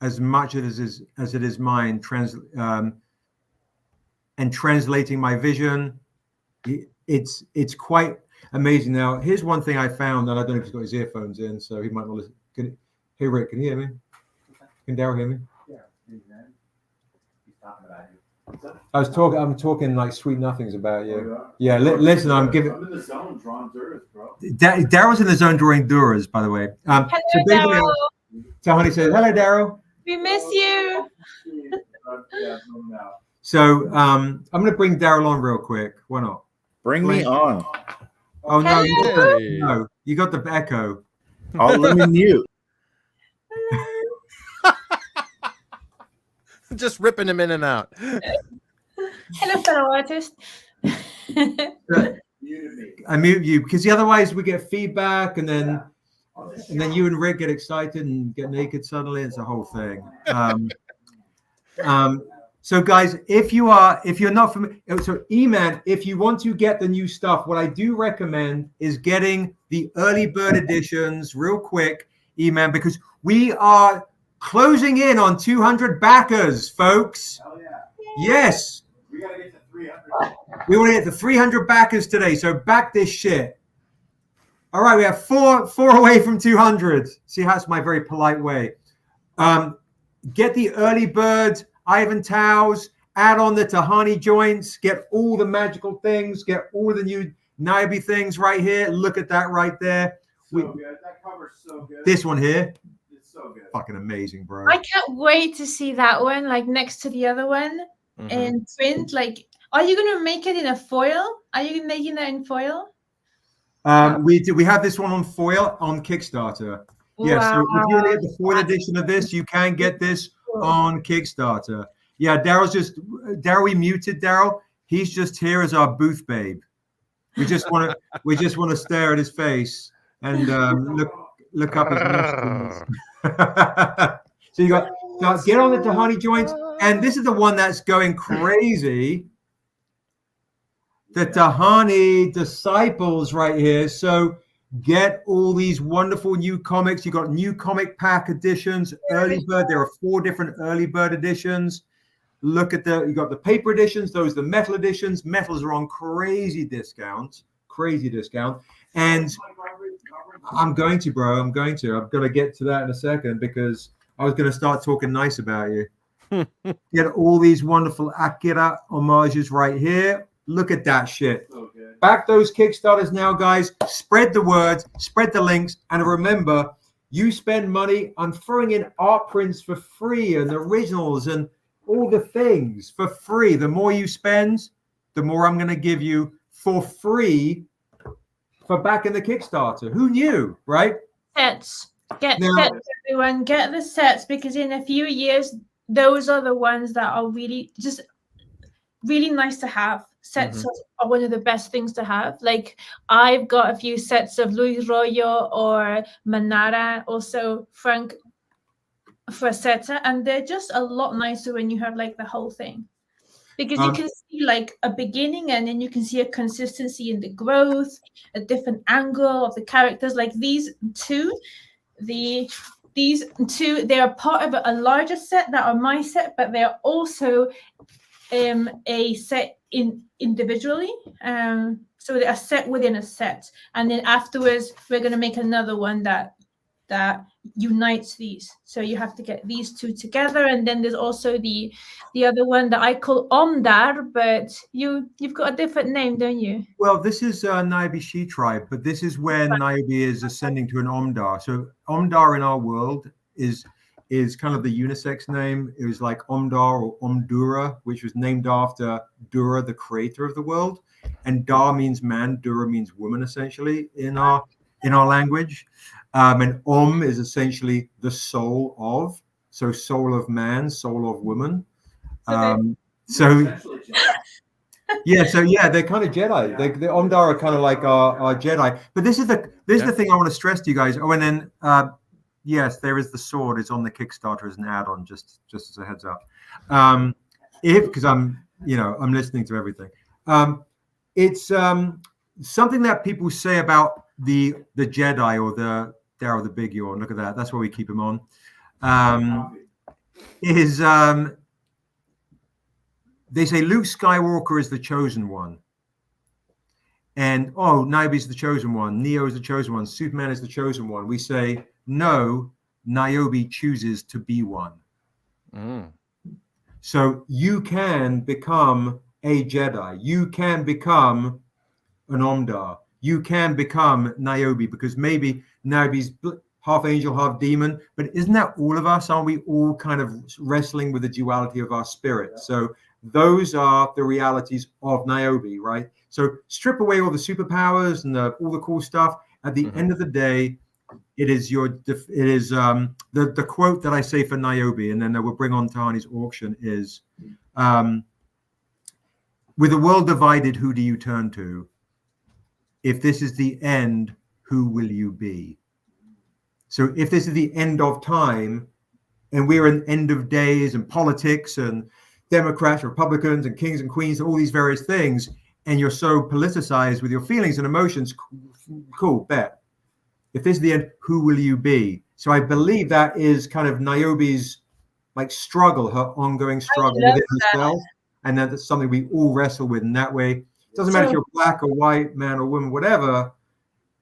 as much as it is mine, and translating my vision. It's quite amazing. Now, here's one thing I found, and I don't know if he's got his earphones in, so he might not listen. Hey, Rick, can you hear me? Can Daryl hear me? Yeah, he's talking about you. I'm talking like sweet nothings about you. Oh, yeah, listen, I'm in the zone drawing Duras, bro. Daryl's in the zone drawing Duras, by the way. Hello, Daryl. Tahani says, hello, Daryl. We miss you. So I'm going to bring Daryl on real quick. Why not? Bring me on. Oh, no, Hey. you got the echo. Oh, let me mute. Just ripping him in and out. Hello, fellow artist. I mute you because otherwise we get feedback, and then you and Rick get excited and get naked suddenly. It's a whole thing. So guys, if you're not familiar, so E-Man, if you want to get the new stuff, what I do recommend is getting the early bird editions real quick, E-Man, because we are closing in on 200 backers, folks. Hell yeah. Yes. We gotta get to 300. We want to get to 300 backers today, so back this shit. All right, we have four away from 200. See, that's my very polite way. Get the early bird Ivan Towels, add on the Tahani joints, get all the magical things, get all the new Niobe things right here. Look at that right there. So good. That cover's so good. This one here, It's so good. fucking amazing, bro. I can't wait to see that one, like next to the other one in print. Like, are you gonna make it in a foil? Are you making that in foil? We have this one on foil on Kickstarter. Yeah, so if you want to get the foil edition of this, you can get this on Kickstarter. Yeah, Daryl, we muted Daryl. He's just here as our booth babe. We just want to stare at his face and look up his messages. So you got get on the Tahani joints, and this is the one that's going crazy. The Tahani Disciples right here. So get all these wonderful new comics. You got new comic pack editions, early bird. There are 4 different early bird editions. Look at you got the paper editions. Those are the metal editions. Metals are on crazy discount. And I'm going to, bro. I'm going to get to that in a second because I was going to start talking nice about you. Get all these wonderful Akira homages right here. Look at that shit. So good. Back those Kickstarters now, guys. Spread the word, spread the links, and remember, you spend money. I'm throwing in art prints for free and originals and all the things for free. The more you spend, the more I'm going to give you for free for back in the Kickstarter. Who knew, right? Sets. Get sets, everyone. Get the sets because in a few years, those are the ones that are really nice to have. Sets are one of the best things to have. Like I've got a few sets of Luis Royo or Manara, also Frank Frazetta, and they're just a lot nicer when you have like the whole thing. Because you can see like a beginning and then you can see a consistency in the growth, a different angle of the characters. Like these two, they are part of a larger set that are my set, but they're also a set individually. So they're a set within a set. And then afterwards, we're going to make another one that unites these. So you have to get these 2 together. And then there's also the other one that I call Omdar, but you've got a different name, don't you? Well, this is Niobe She Tribe, but this is where Niobe is ascending to an Omdar. So Omdar in our world is kind of the unisex name. It was like Omdar or Omdura, which was named after Dura, the creator of the world. And Dar means man, Dura means woman, essentially, in our language. And Om is essentially the soul of, so soul of man, soul of woman. They're kind of Jedi. The Omdar are kind of like our Jedi. But this is the thing I want to stress to you guys. Oh, and then yes, there is the sword. It's on the Kickstarter as an add-on, just as a heads up. Because I'm listening to everything. It's something that people say about the Jedi or the Big Yawn. Look at that. That's why we keep him on. They say Luke Skywalker is the chosen one. And, Niobe is the chosen one. Neo is the chosen one. Superman is the chosen one. We say, no, Niobe chooses to be one. So you can become a Jedi. You can become an Omdar. You can become Niobe because maybe Niobe's half angel, half demon. But isn't that all of us? Aren't we all kind of wrestling with the duality of our spirit? So those are the realities of Niobe, right? So strip away all the superpowers and all the cool stuff. At the end of the day, It is the quote that I say for Niobe, and then we'll bring on Tahani's auction is, with the world divided, who do you turn to? If this is the end, who will you be? So if this is the end of time, and we're an end of days and politics and Democrats, Republicans, and kings and queens, all these various things, and you're so politicized with your feelings and emotions, cool, bet. If this is the end, who will you be? So I believe that is kind of Niobe's like struggle, her ongoing struggle within herself. And that's something we all wrestle with in that way. It doesn't matter if you're black or white, man or woman, whatever.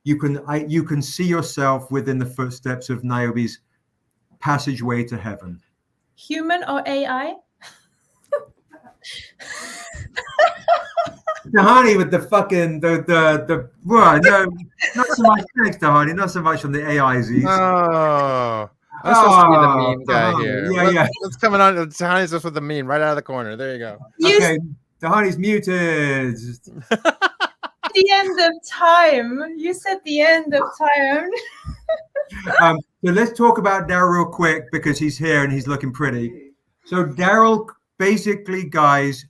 You can see yourself within the footsteps of Niobe's passageway to heaven. Human or AI? Tahani with the fucking well, no, not so much. Thanks, Tahani. Not so much on the AIs. Oh, I'm supposed to be the meme guy here. Yeah. What's coming on? Tahani's just with the meme right out of the corner. There you go. Okay, Tahani's muted. The end of time. You said the end of time. So let's talk about Daryl real quick because he's here and he's looking pretty. So Daryl basically, guys,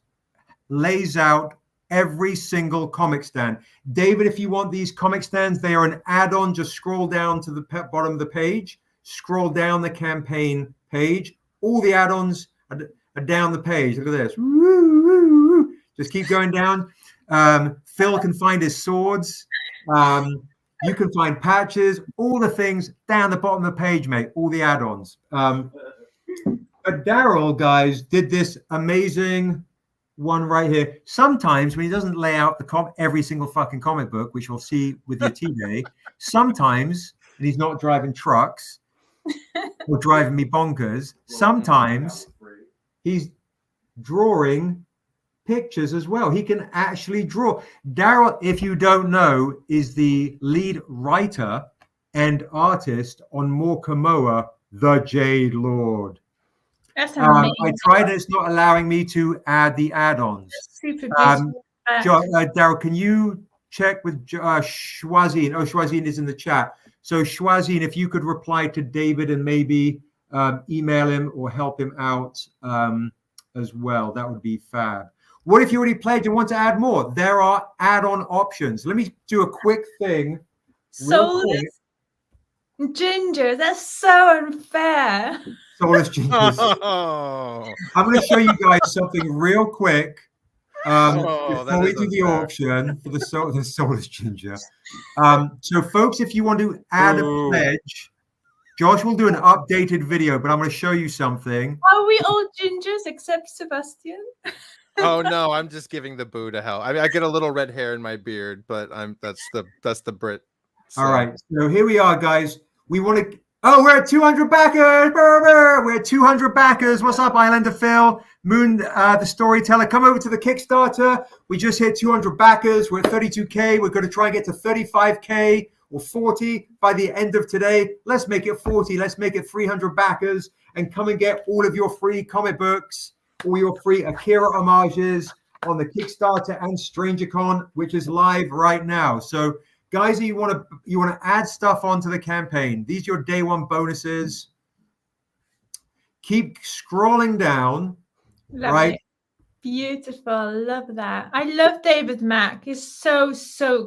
lays out every single comic stand. David, if you want these comic stands, they are an add-on. Just scroll down to the bottom of the page. Scroll down the campaign page. All the add-ons are down the page. Look at this. Just keep going down. Phil can find his swords. You can find patches, all the things down the bottom of the page, mate. All the add-ons. But Daryl, guys, did this amazing one right here. Sometimes when he doesn't lay out every single fucking comic book, which we'll see with your T-Day, sometimes, and he's not driving trucks or driving me bonkers, sometimes he's drawing pictures as well. He can actually draw. Daryl, if you don't know, is the lead writer and artist on Morkamoa, The Jade Lord. That's amazing. I tried, and it's not allowing me to add the add-ons. Super beautiful. Daryl, can you check with Shwazine? Oh, Shwazine is in the chat. So Shwazine, if you could reply to David and maybe email him or help him out as well, that would be fab. What if you already played and want to add more? There are add-on options. Let me do a quick thing. Soulless Ginger, that's so unfair. Soulless Gingers. Oh. I'm going to show you guys something real quick before we do the unfair. auction for the Soulless Ginger. So, folks, if you want to add a pledge, Josh will do an updated video, but I'm going to show you something. Are we all gingers except Sebastian? Oh no, I'm just giving the boo to hell. I mean, I get a little red hair in my beard, but that's the Brit. So. All right, so here we are, guys. We want to. Oh, we're at 200 backers. We're at 200 backers. What's up, Islander Phil? Moon, the storyteller. Come over to the Kickstarter. We just hit 200 backers. We're at 32K. We're going to try and get to 35K or 40 by the end of today. Let's make it 40. Let's make it 300 backers and come and get all of your free comic books, all your free Akira homages on the Kickstarter and StrangerCon, which is live right now. So, guys, you want to add stuff onto the campaign. These are your day one bonuses. Keep scrolling down. Love right? it. Beautiful. Love that. I love David Mack. He's so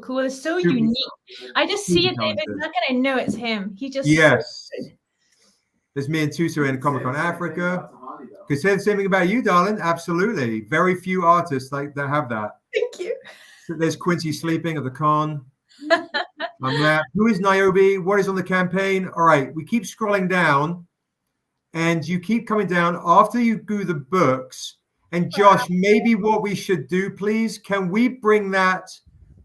cool. It's so Super unique. I just see super a David talented. Mack and I know it's him. He just Yes. There's me and Tuso in Comic Con Africa. Could say the same thing about you, darling. Absolutely. Very few artists like that have that. Thank you. So there's Quincy sleeping at the con. I'm there. Who is Niobe? What is on the campaign? All right, we keep scrolling down, and you keep coming down after you do the books. And Josh, maybe what we should do, please, can we bring that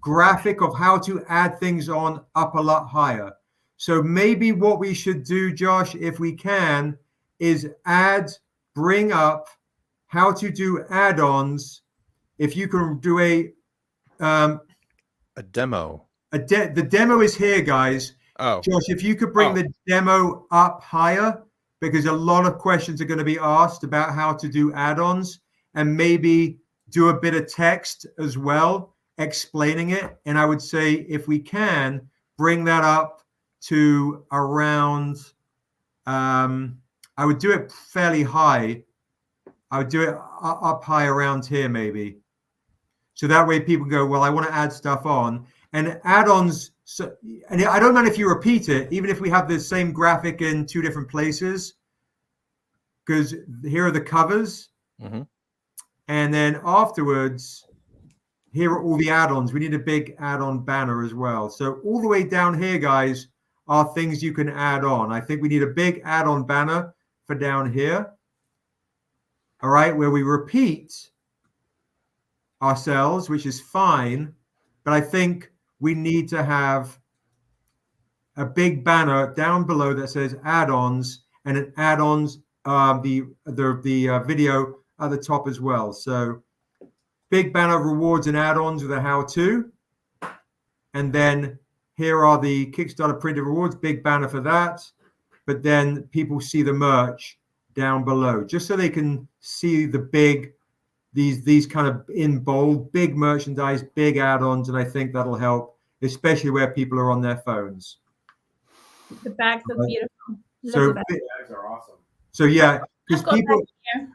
graphic of how to add things on up a lot higher? So maybe what we should do, Josh, if we can, is bring up how to do add-ons. If you can do a demo. The demo is here, guys. Oh, Josh, if you could bring the demo up higher, because a lot of questions are going to be asked about how to do add-ons, and maybe do a bit of text as well, explaining it. And I would say, if we can, bring that up to around, I would do it fairly high. I would do it up high around here maybe. So that way people go, well, I want to add stuff on. And add-ons, so, and I don't mind if you repeat it, even if we have the same graphic in two different places, because here are the covers. Mm-hmm. And then afterwards, here are all the add-ons. We need a big add-on banner as well. So all the way down here, guys, are things you can add on. I think we need a big add-on banner for down here. All right, where we repeat ourselves, which is fine. But I think we need to have a big banner down below that says add-ons, and an add-ons, the video at the top as well. So big banner of rewards and add-ons with a how-to. And then here are the Kickstarter printed rewards, big banner for that. But then people see the merch down below, just so they can see the big, these kind of in bold, big merchandise, big add-ons. And I think that'll help, especially where people are on their phones. The bags are beautiful. So, Love the bags. Bags are awesome. so yeah, because I've got people, bags here.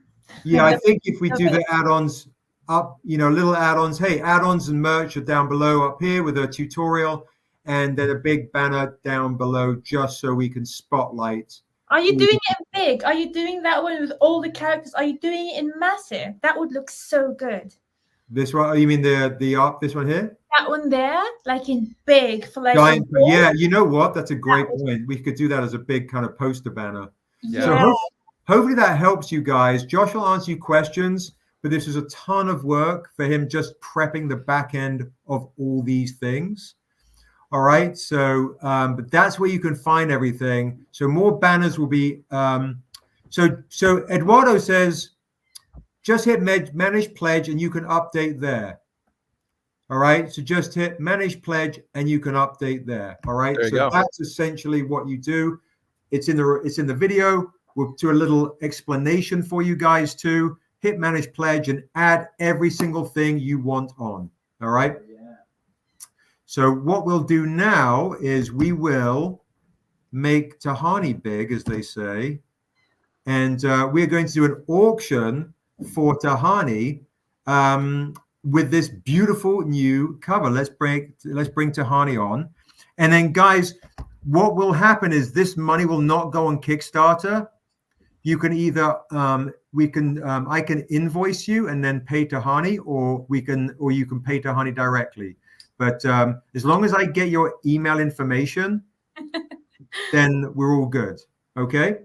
yeah, I think if we do Okay. the add-ons up, little add-ons, hey, add-ons and merch are down below up here with a tutorial, and then a big banner down below just so we can spotlight. Are you doing it big? Are you doing that one with all the characters? Are you doing it in massive? That would look so good. This one, you mean this one here? That one there, like in big for like Giant, a wall? yeah, you know what? That's a great point. We could do that as a big kind of poster banner. Yeah. So hopefully that helps you guys. Josh will answer you questions, but this is a ton of work for him just prepping the back end of all these things. All right. So, but that's where you can find everything. So more banners will be. So Eduardo says, just hit manage pledge and you can update there. All right. So just hit manage pledge and you can update there. All right. There you So go. that's essentially what you do. It's in the video. We'll do a little explanation for you guys too. Hit manage pledge and add every single thing you want on. All right. So what we'll do now is we will make Tahani big, as they say, and we're going to do an auction for Tahani with this beautiful new cover. Let's bring Tahani on, and then guys, what will happen is this money will not go on Kickstarter. You can either I can invoice you and then pay Tahani, or you can pay Tahani directly. But as long as I get your email information, then we're all good. Okay.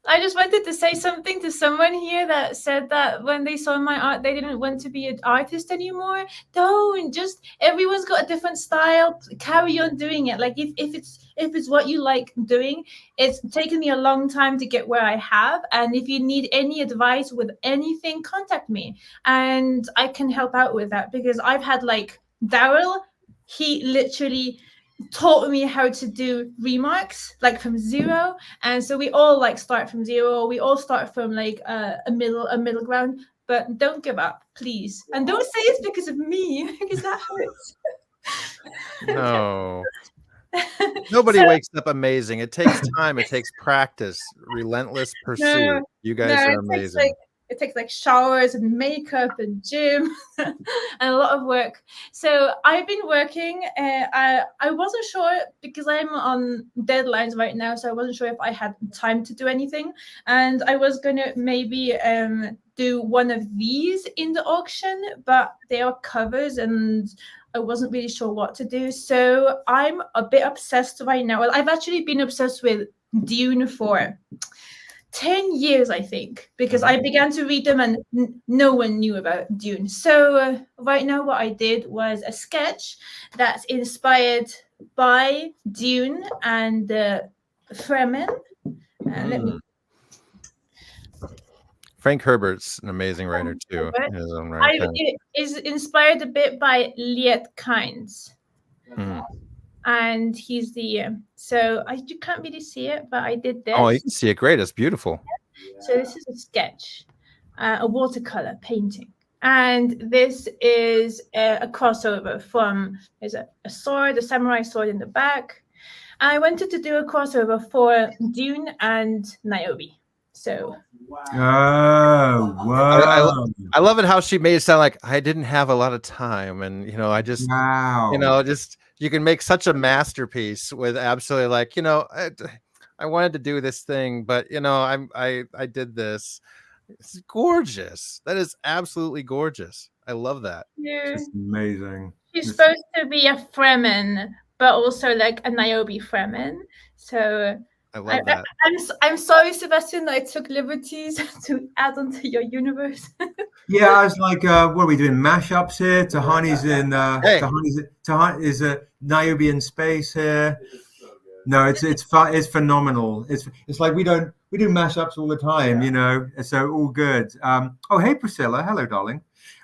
I just wanted to say something to someone here that said that when they saw my art, they didn't want to be an artist anymore. Don't, just everyone's got a different style. Carry on doing it. Like if it's what you like doing, it's taken me a long time to get where I have. And if you need any advice with anything, contact me and I can help out with that, because I've had like Daryl, he literally taught me how to do remarks like from zero, and so we all like start from zero. We all start from like a middle ground, but don't give up, please, and don't say it's because of me, because that hurts. No. Nobody wakes up amazing. It takes time. It takes practice, relentless pursuit. You guys are amazing. It takes like showers and makeup and gym and a lot of work. So I've been working. I wasn't sure, because I'm on deadlines right now, so I wasn't sure if I had time to do anything. And I was going to maybe do one of these in the auction, but they are covers and I wasn't really sure what to do. So I'm a bit obsessed right now. Well, I've actually been obsessed with Dune for 10 years, I think, because I began to read them and no one knew about Dune. So right now what I did was a sketch that's inspired by Dune and Fremen. Let me... Frank Herbert's an amazing writer too. In his own right. It is inspired a bit by Liet Kynes. And he's the so you can't really see it, but I did this. Oh, you can see it great. It's beautiful. So this is a sketch, a watercolor painting, and this is a crossover from there's a sword, a samurai sword in the back, I wanted to do a crossover for Dune and Niobe. So Oh, whoa. I love it how she made it sound like I didn't have a lot of time, and I just Wow. just you can make such a masterpiece with absolutely like I wanted to do this thing, but I did this. It's gorgeous. That is absolutely gorgeous. I love that. It's amazing. she's supposed to be a Fremen, but also like a Niobe Fremen. So I love that. I'm sorry, Sebastian, that I took liberties to add onto your universe. Yeah, I was like, what are we doing? Mashups here. Tahani's in. Hey. Tahani is a Niobe in space here. No, it's phenomenal. It's like we do mashups all the time, So all good. Oh, hey Priscilla, hello, darling.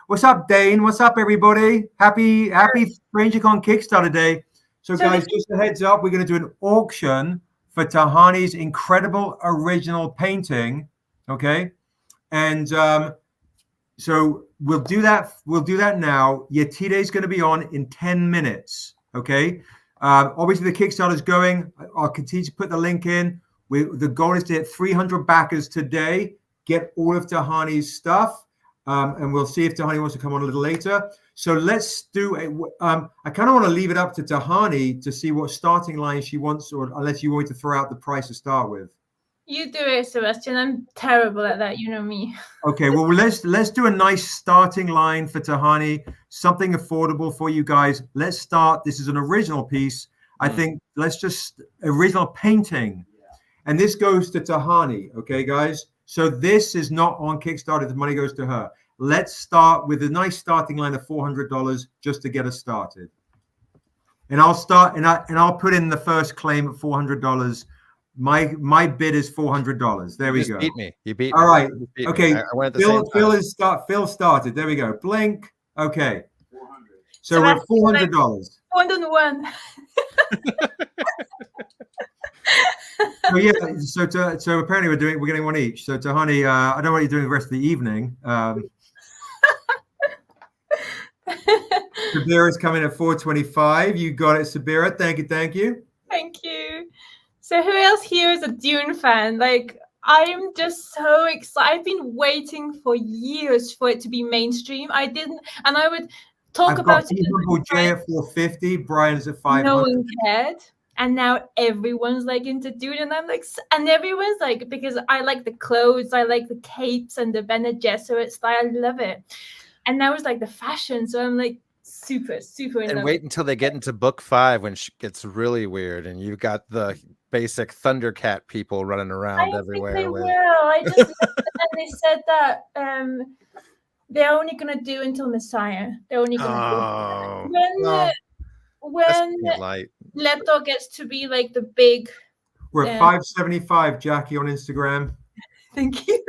What's up, Dane? What's up, everybody? Happy StrangerCon Kickstarter Day. So guys, just a heads up, we're going to do an auction for Tahani's incredible original painting. Okay, and so we'll do that. We'll do that now. Yetide is going to be on in 10 minutes. Okay. Obviously, the Kickstarter is going. I'll continue to put the link in. The goal is to hit 300 backers today. Get all of Tahani's stuff, and we'll see if Tahani wants to come on a little later. So let's do I kind of want to leave it up to Tahani to see what starting line she wants, or unless you want me to throw out the price to start with. You do it, Sebastian. I'm terrible at that. You know me. Okay, well, let's do a nice starting line for Tahani, something affordable for you guys. Let's start. This is an original piece. I think let's just original painting. And this goes to Tahani, okay, guys? So this is not on Kickstarter. The money goes to her. Let's start with a nice starting line of $400 just to get us started. And I'll start, and I'll put in the first claim at $400. My bid is $400. There we go. Beat me. You beat me. All right. Me. Okay. I went at the same time. Phil started. There we go. Blink. Okay. So we're at $400. 401. So yeah. So apparently we're getting one each. So Tahani, I don't know what you're doing the rest of the evening. Sabira's coming at 425. You got it, Sabira. Thank you. Thank you. Thank you. So who else here is a Dune fan? Like, I'm just so excited. I've been waiting for years for it to be mainstream. I would talk about it. Honorable J at 450. Brian's at 500. No one cared. And now everyone's like into Dune, and I'm like, and everyone's like, because I like the clothes, I like the capes and the Bene Gesserit style. I love it. And now it's like the fashion. So I'm like, super in and love. Wait until they get into book 5 when she gets really weird and you've got the basic Thundercat people running around everywhere. Think they will. I just and they said that they're only gonna do until Messiah. They're only gonna do when Leto gets to be like the big. We're at 575, Jackie, on Instagram. Thank you.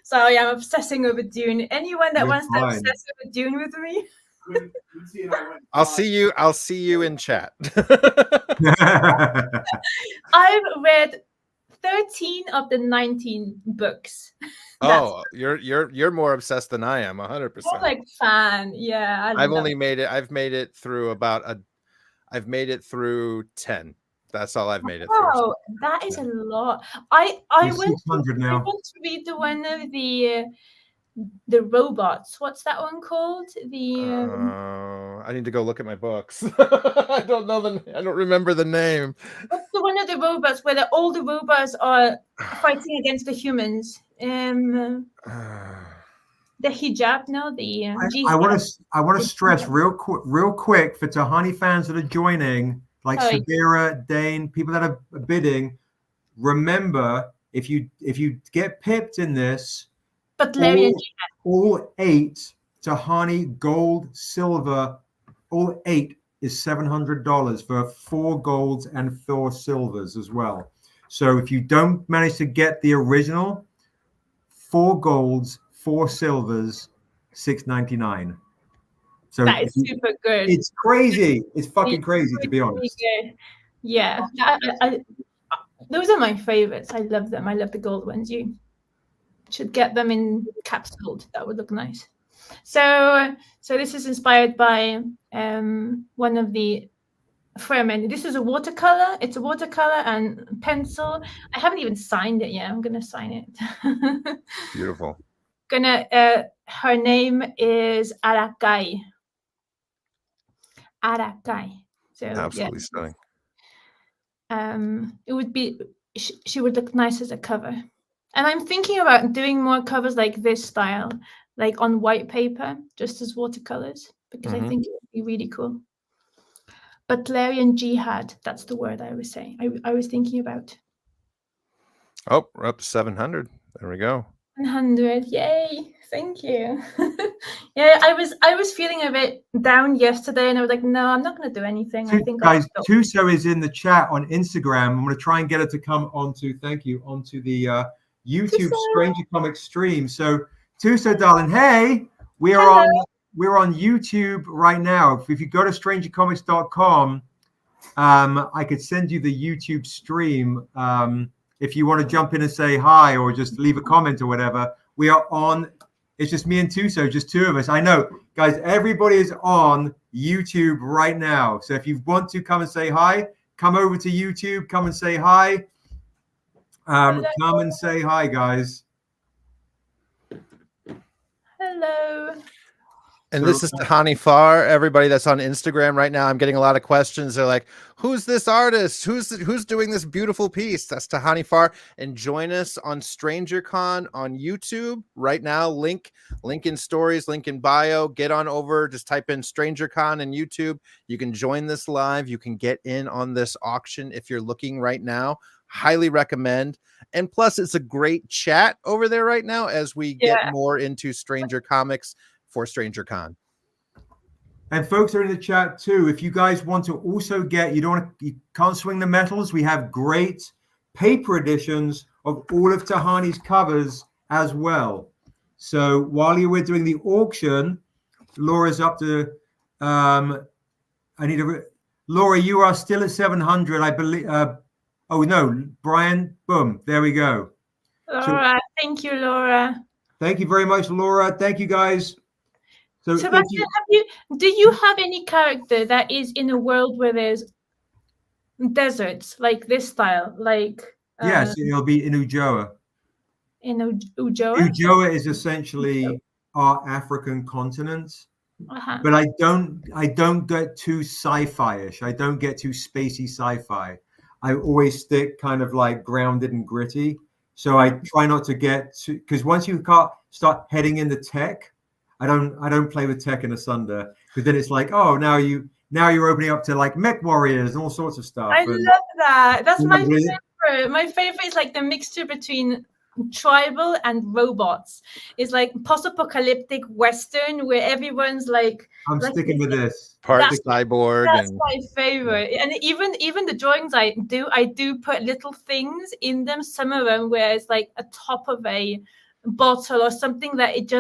Sorry, I'm obsessing over Dune. Anyone that wants to obsess over Dune with me? I'll see you in chat. I've read 13 of the 19 books. Oh, you're more obsessed than I am, 100%. I'm like fan, yeah. I've made it through 10. That's all I've made it through. Oh, that is a lot. I want to read the one of the robots. What's that one called? I need to go look at my books. I don't remember the name. What's the one of the robots where all the robots are fighting against the humans? The hijab, no, the I want to stress real quick for Tahani fans that are joining, like Sabira, Dane, people that are bidding. Remember, if you get pipped in this, but all 8 Tahani gold, silver, all 8 is $700 for 4 golds and 4 silvers as well. So if you don't manage to get the original, 4 golds, 4 silvers, $6.99. So that is super good. It's crazy. It's fucking crazy, to be honest. Good. Yeah, those are my favorites. I love them. I love the gold ones. You should get them in capsuled. That would look nice. So this is inspired by one of the Fremen. This is a watercolor. It's a watercolor and pencil. I haven't even signed it yet. I'm gonna sign it. Beautiful. Her name is Arakai. Arakai. So Absolutely stunning. it would be she would look nice as a cover. And I'm thinking about doing more covers like this style, like on white paper, just as watercolors, because I think it would be really cool. Butlerian jihad, that's the word I was saying. I was thinking about. Oh, we're up to 700. There we go. 100, yay! Thank you. Yeah, I was feeling a bit down yesterday, and I was like, no, I'm not going to do anything. I think guys, Tuso is in the chat on Instagram. I'm going to try and get her to come onto the YouTube Stranger Comics stream. So Tuso, darling, hey, we're on YouTube right now. If you go to strangercomics.com, I could send you the YouTube stream. If you want to jump in and say hi or just leave a comment or whatever, we are on. It's just me and Tuso, just two of us. I know, guys, everybody is on YouTube right now. So if you want to come and say hi, come over to YouTube, come and say hi. Come and say hi, guys. Hello. And this is Tahani Farr. Everybody that's on Instagram right now, I'm getting a lot of questions. They're like, who's this artist? Who's doing this beautiful piece? That's Tahani Farr. And join us on StrangerCon on YouTube right now. Link in stories, link in bio. Get on over. Just type in StrangerCon in YouTube. You can join this live. You can get in on this auction if you're looking right now. Highly recommend. And plus, it's a great chat over there right now as we get more into Stranger Comics for StrangerCon. And folks are in the chat too. If you guys want to also get, you can't swing the metals. We have great paper editions of all of Tahani's covers as well. So while you were doing the auction, Laura's up to. Laura, you are still at 700, I believe. Oh no, Brian. Boom. There we go. Laura, thank you, Laura. Thank you very much, Laura. Thank you, guys. So Sebastian, do you have any character that is in a world where there's deserts, like this style? Like yes, it'll be in Ujoa. In Ujoa? Ujoa is essentially our African continent. But I don't get too sci-fi-ish. I don't get too spacey sci-fi. I always stick kind of like grounded and gritty. So I try not to get too, because once you start heading into tech, I don't play with tech in Asunder, because then it's like, oh, now you're opening up to like mech warriors and all sorts of stuff. I love that. That's my favorite. My favorite is like the mixture between tribal and robots. It's like post-apocalyptic Western where everyone's like. I'm sticking with this. Part cyborg. That's my favorite. And even the drawings I do put little things in them. Some of them where it's like a top of a bottle or something that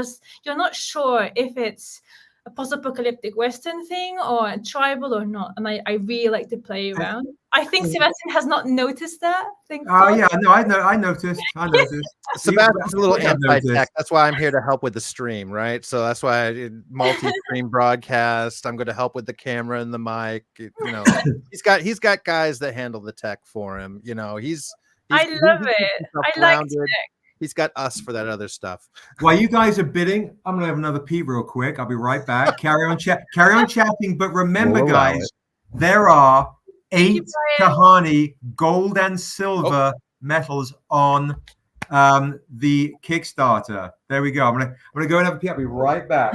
you're not sure if it's a post-apocalyptic Western thing or a tribal or not. And I really like to play around. I think Sebastian has not noticed that. Oh yeah, no, I noticed. Sebastian's a little anti-tech. That's why I'm here to help with the stream, right? So that's why I did multi-stream broadcast. I'm going to help with the camera and the mic. You know, he's got guys that handle the tech for him. You know, I love it. I like tech. He's got us for that other stuff. While you guys are bidding, I'm gonna have another pee real quick. I'll be right back. Carry on chatting. But remember, guys, there are 8 Tahani gold and silver metals on the Kickstarter. There we go. I'm gonna go and have a pee. I'll be right back.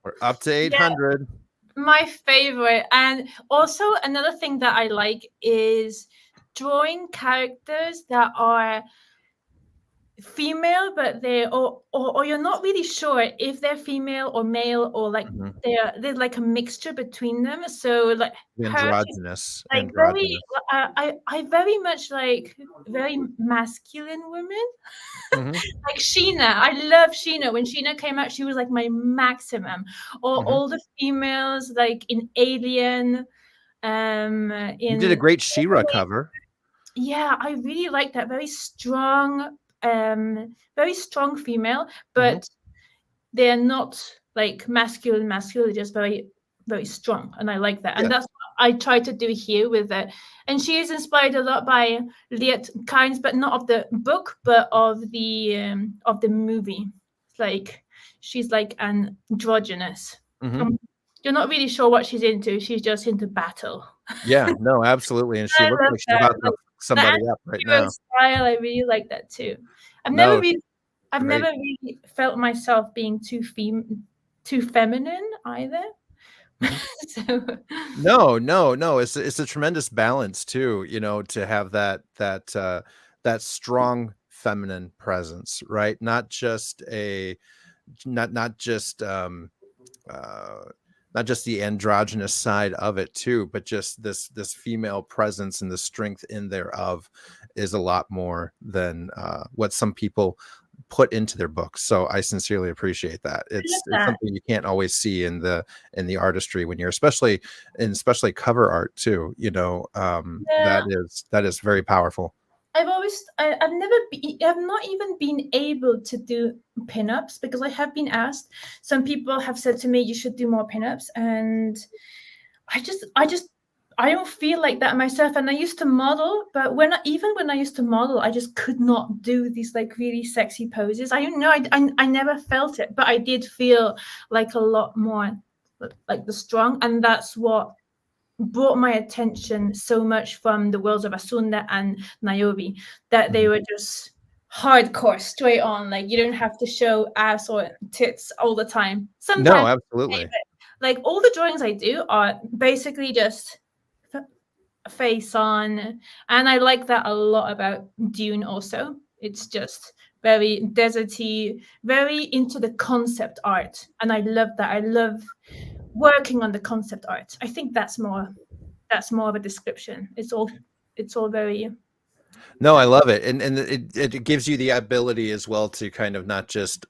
We're up to 800. Yeah, my favorite, and also another thing that I like is drawing characters that are female, but or you're not really sure if they're female or male, or like they're like a mixture between them. So like androgynous, like very I very much like very masculine women. Like Sheena, I love Sheena. When Sheena came out, she was like my maximum. Or all the females like in Alien. You did a great She-Ra cover. Yeah, I really like that. Very strong female, but they're not like masculine, they're just very, very strong. And I like that. And that's I try to do here with it. And she is inspired a lot by Liet Kynes, but not of the book, but of the movie. It's like she's like androgynous. You're not really sure what she's into. She's just into battle. Yeah, no, absolutely. And she I looks love like she's that. about to Like, hook somebody the up right hero now. style, I really like that too. I've No, never great. really felt myself being too feminine either. So No. It's a tremendous balance too, you know, to have that strong feminine presence, right? Not just not just the androgynous side of it too, but just this female presence and the strength in thereof is a lot more than what some people put into their books. So I sincerely appreciate that. It's something you can't always see in the artistry when you're especially cover art too, you know. That is very powerful. I've not even been able to do pinups because I have been asked. Some people have said to me, you should do more pinups. And I don't feel like that myself. And I used to model, but when I used to model, I just could not do these like really sexy poses. I don't know. I never felt it, but I did feel like a lot more like the strong. And that's what brought my attention so much from the worlds of Asunda and Niobe, that they were just hardcore, straight on. Like you don't have to show ass or tits all the time. Sometimes, no, absolutely. Like all the drawings I do are basically just face on, and I like that a lot about Dune. Also, it's just very deserty, very into the concept art, and I love that. I love working on the concept art. I think that's more of a description. It's all very. No, I love it. And it gives you the ability as well to kind of not just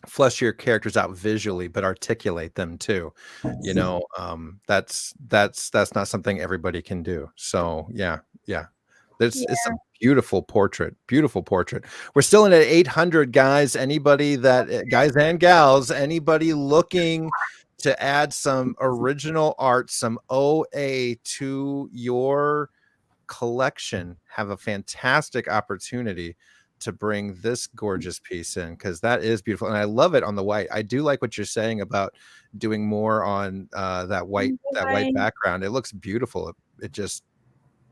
flesh your characters out visually, but articulate them too. You know, that's not something everybody can do. So yeah. It's a beautiful portrait. We're still in at 800 guys. Anybody guys and gals, anybody looking to add some original art, some OA to your collection, have a fantastic opportunity to bring this gorgeous piece in, because that is beautiful. And I love it on the white. I do like what you're saying about doing more on that white background. It looks beautiful.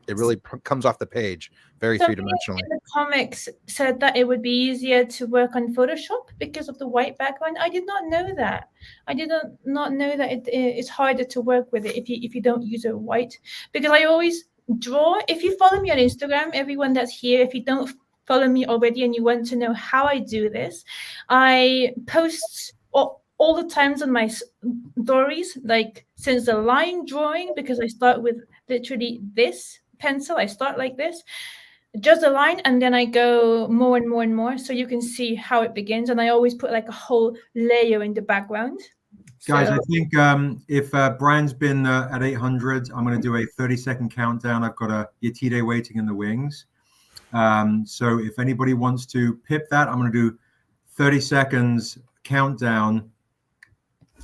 It really comes off the page very three-dimensionally. In the comics said that it would be easier to work on Photoshop because of the white background. I did not know that. I did not know that it's harder to work with it if you don't use a white, because I always draw. If you follow me on Instagram, everyone that's here, if you don't follow me already and you want to know how I do this, I post all the times on my stories, like since the line drawing, because I start with literally this pencil. I start like this, just a line, and then I go more and more and more, so you can see how it begins. And I always put like a whole layer in the background. Guys, I think if Brian's been at 800, I'm going to do a 30-second countdown. I've got a Yetide waiting in the wings. So if anybody wants to pip that, I'm going to do 30 seconds countdown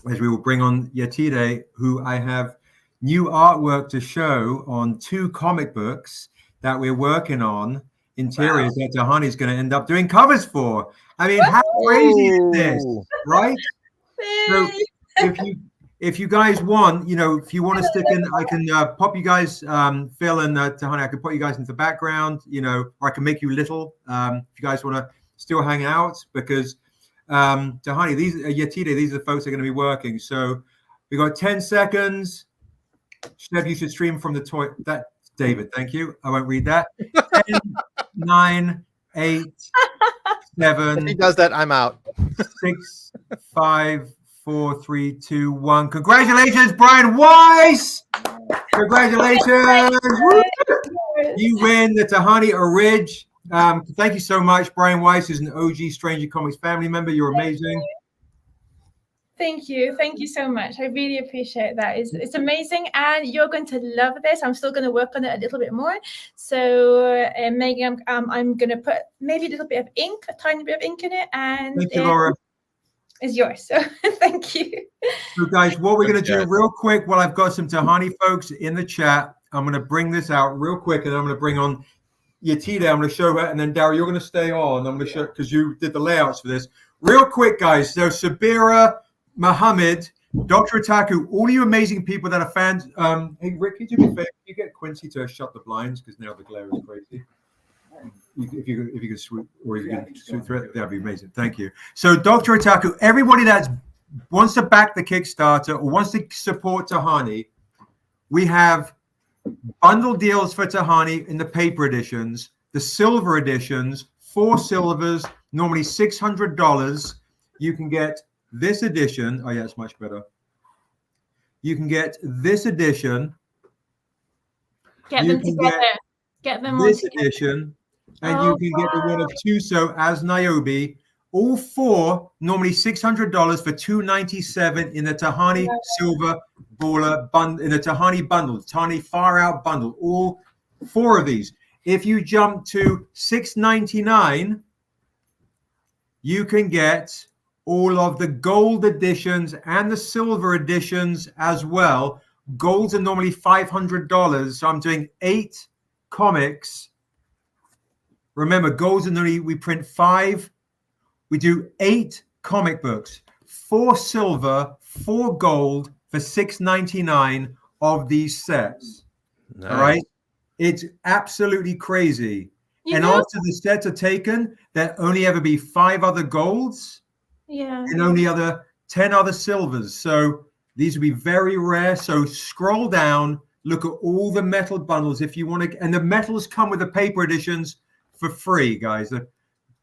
as we will bring on Yetide, who I have new artwork to show on 2 comic books that we're working on, interiors that Tahani's going to end up doing covers for. I mean, how crazy is this, right? So if you guys want, if you want to stick in, I can pop you guys, Phil and Tahani, I can put you guys into the background, or I can make you little if you guys want to still hang out, because Tahani, Yetide, these are the folks that are going to be working. So we got 10 seconds. Sheb, you should stream from the toy. That David, thank you. I won't read that. 10, 9, 8, 7. If he does that, I'm out. 6, 5, 4, 3, 2, 1. Congratulations, Brian Weiss! Congratulations! You win the Tahani Orig. Thank you so much. Brian Weiss is an OG Stranger Comics family member. You're amazing. Thank you so much. I really appreciate that. It's amazing, and you're going to love this. I'm still going to work on it a little bit more. So Megan, I'm going to put maybe a little bit of ink, a tiny bit of ink in it, and thank you, Laura. It's yours. So thank you. So guys, what we're going to do Yes. real quick, while I've got some Tahani folks in the chat, I'm going to bring this out real quick, and I'm going to bring on Yatida. I'm going to show her, and then Daryl, you're going to stay on. I'm going to show, because you did the layouts for this. Real quick, guys. So Sabira, Mohammed, Dr. Otaku, all you amazing people that are fans. Hey, Rick, could you do me a favor? Can you get Quincy to shut the blinds, because now the glare is crazy. If you could swoop, or you can swoop through it, that'd be amazing. Thank you. So, Dr. Otaku, everybody that wants to back the Kickstarter or wants to support Tahani, we have bundle deals for Tahani in the paper editions, the silver editions, 4 silvers, normally $600. You can get this edition. Oh, yeah, it's much better. You can get this edition. Get You them can together. Get them all this together. edition, and Oh, you can get the one of Tuso as Niobe. All 4 normally $600 for $297 in the Tahani Silver Baller bundle, in the Tahani bundle, Tahani Far Out bundle. All 4 of these. If you jump to $699, you can get all of the gold editions and the silver editions as well. Golds are normally $500, so I'm doing 8 comics. Remember, golds are normally, we print 5. We do 8 comic books, 4 silver, 4 gold for $699 of these sets. Nice. All right, it's absolutely crazy. And after the sets are taken, there only ever be 5 other golds, and only 10 other silvers. So these will be very rare. So scroll down, look at all the metal bundles if you want to, and the metals come with the paper editions for free, guys.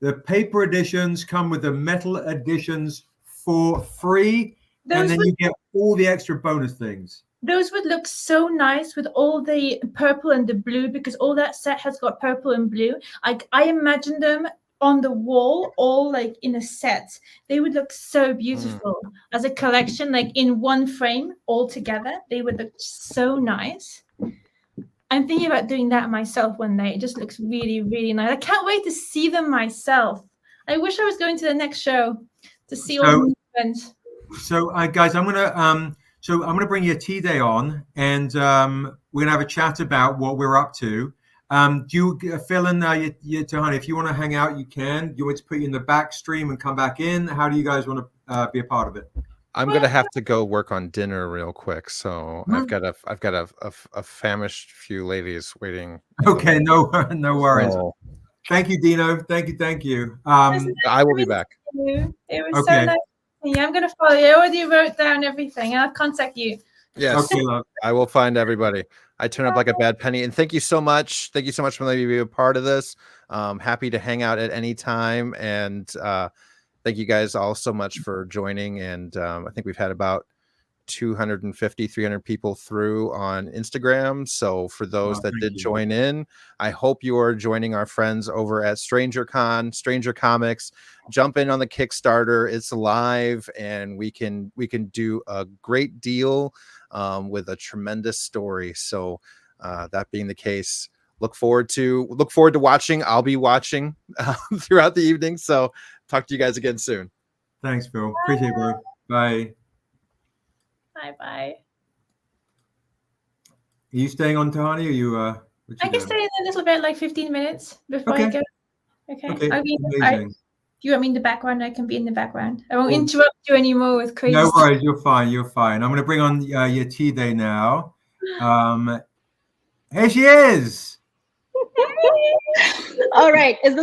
The paper editions come with the metal editions for free, and then you get all the extra bonus things. Those would look so nice with all the purple and the blue, because all that set has got purple and blue. I imagine them on the wall, all like in a set. They would look so beautiful as a collection, like in one frame all together. They would look so nice. I'm thinking about doing that myself one day. It just looks really, really nice. I can't wait to see them myself. I wish I was going to the next show to see all the events. So, guys, I'm gonna bring Yatide on, and we're gonna have a chat about what we're up to. Do you, Phil and Tahani, if you want to hang out, you can. Do you want to put you in the back stream and come back in? How do you guys want to be a part of it? I'm gonna have to go work on dinner real quick, so I've got a famished few ladies waiting. Okay, no worries. So, Thank you, Dino. Thank you. I will be back. It was Okay. so nice. Yeah, I'm gonna follow you. I already wrote down everything. I'll contact you. Yes, Okay, love. I will find everybody. I turn up like a bad penny, and thank you so much. Thank you so much for letting me be a part of this. Happy to hang out at any time, and thank you guys all so much for joining. And I think we've had about 250, 300 people through on Instagram. So for those that did join in, I hope you are joining our friends over at StrangerCon, Stranger Comics. Jump in on the Kickstarter. It's live, and we can do a great deal with a tremendous story. So that being the case, look forward to watching. I'll be watching throughout the evening. So talk to you guys again soon. Thanks, Phil. Appreciate it, bro. Bye. Bye. Are you staying on, Tahani, or you? I can stay in a little bit, like 15 minutes before I go. Okay. Okay. Amazing. If you want me in the background, I can be in the background. I won't interrupt you anymore with crazy No stuff. worries. You're fine. I'm going to bring on Yatide now. Here she is. All right. Is the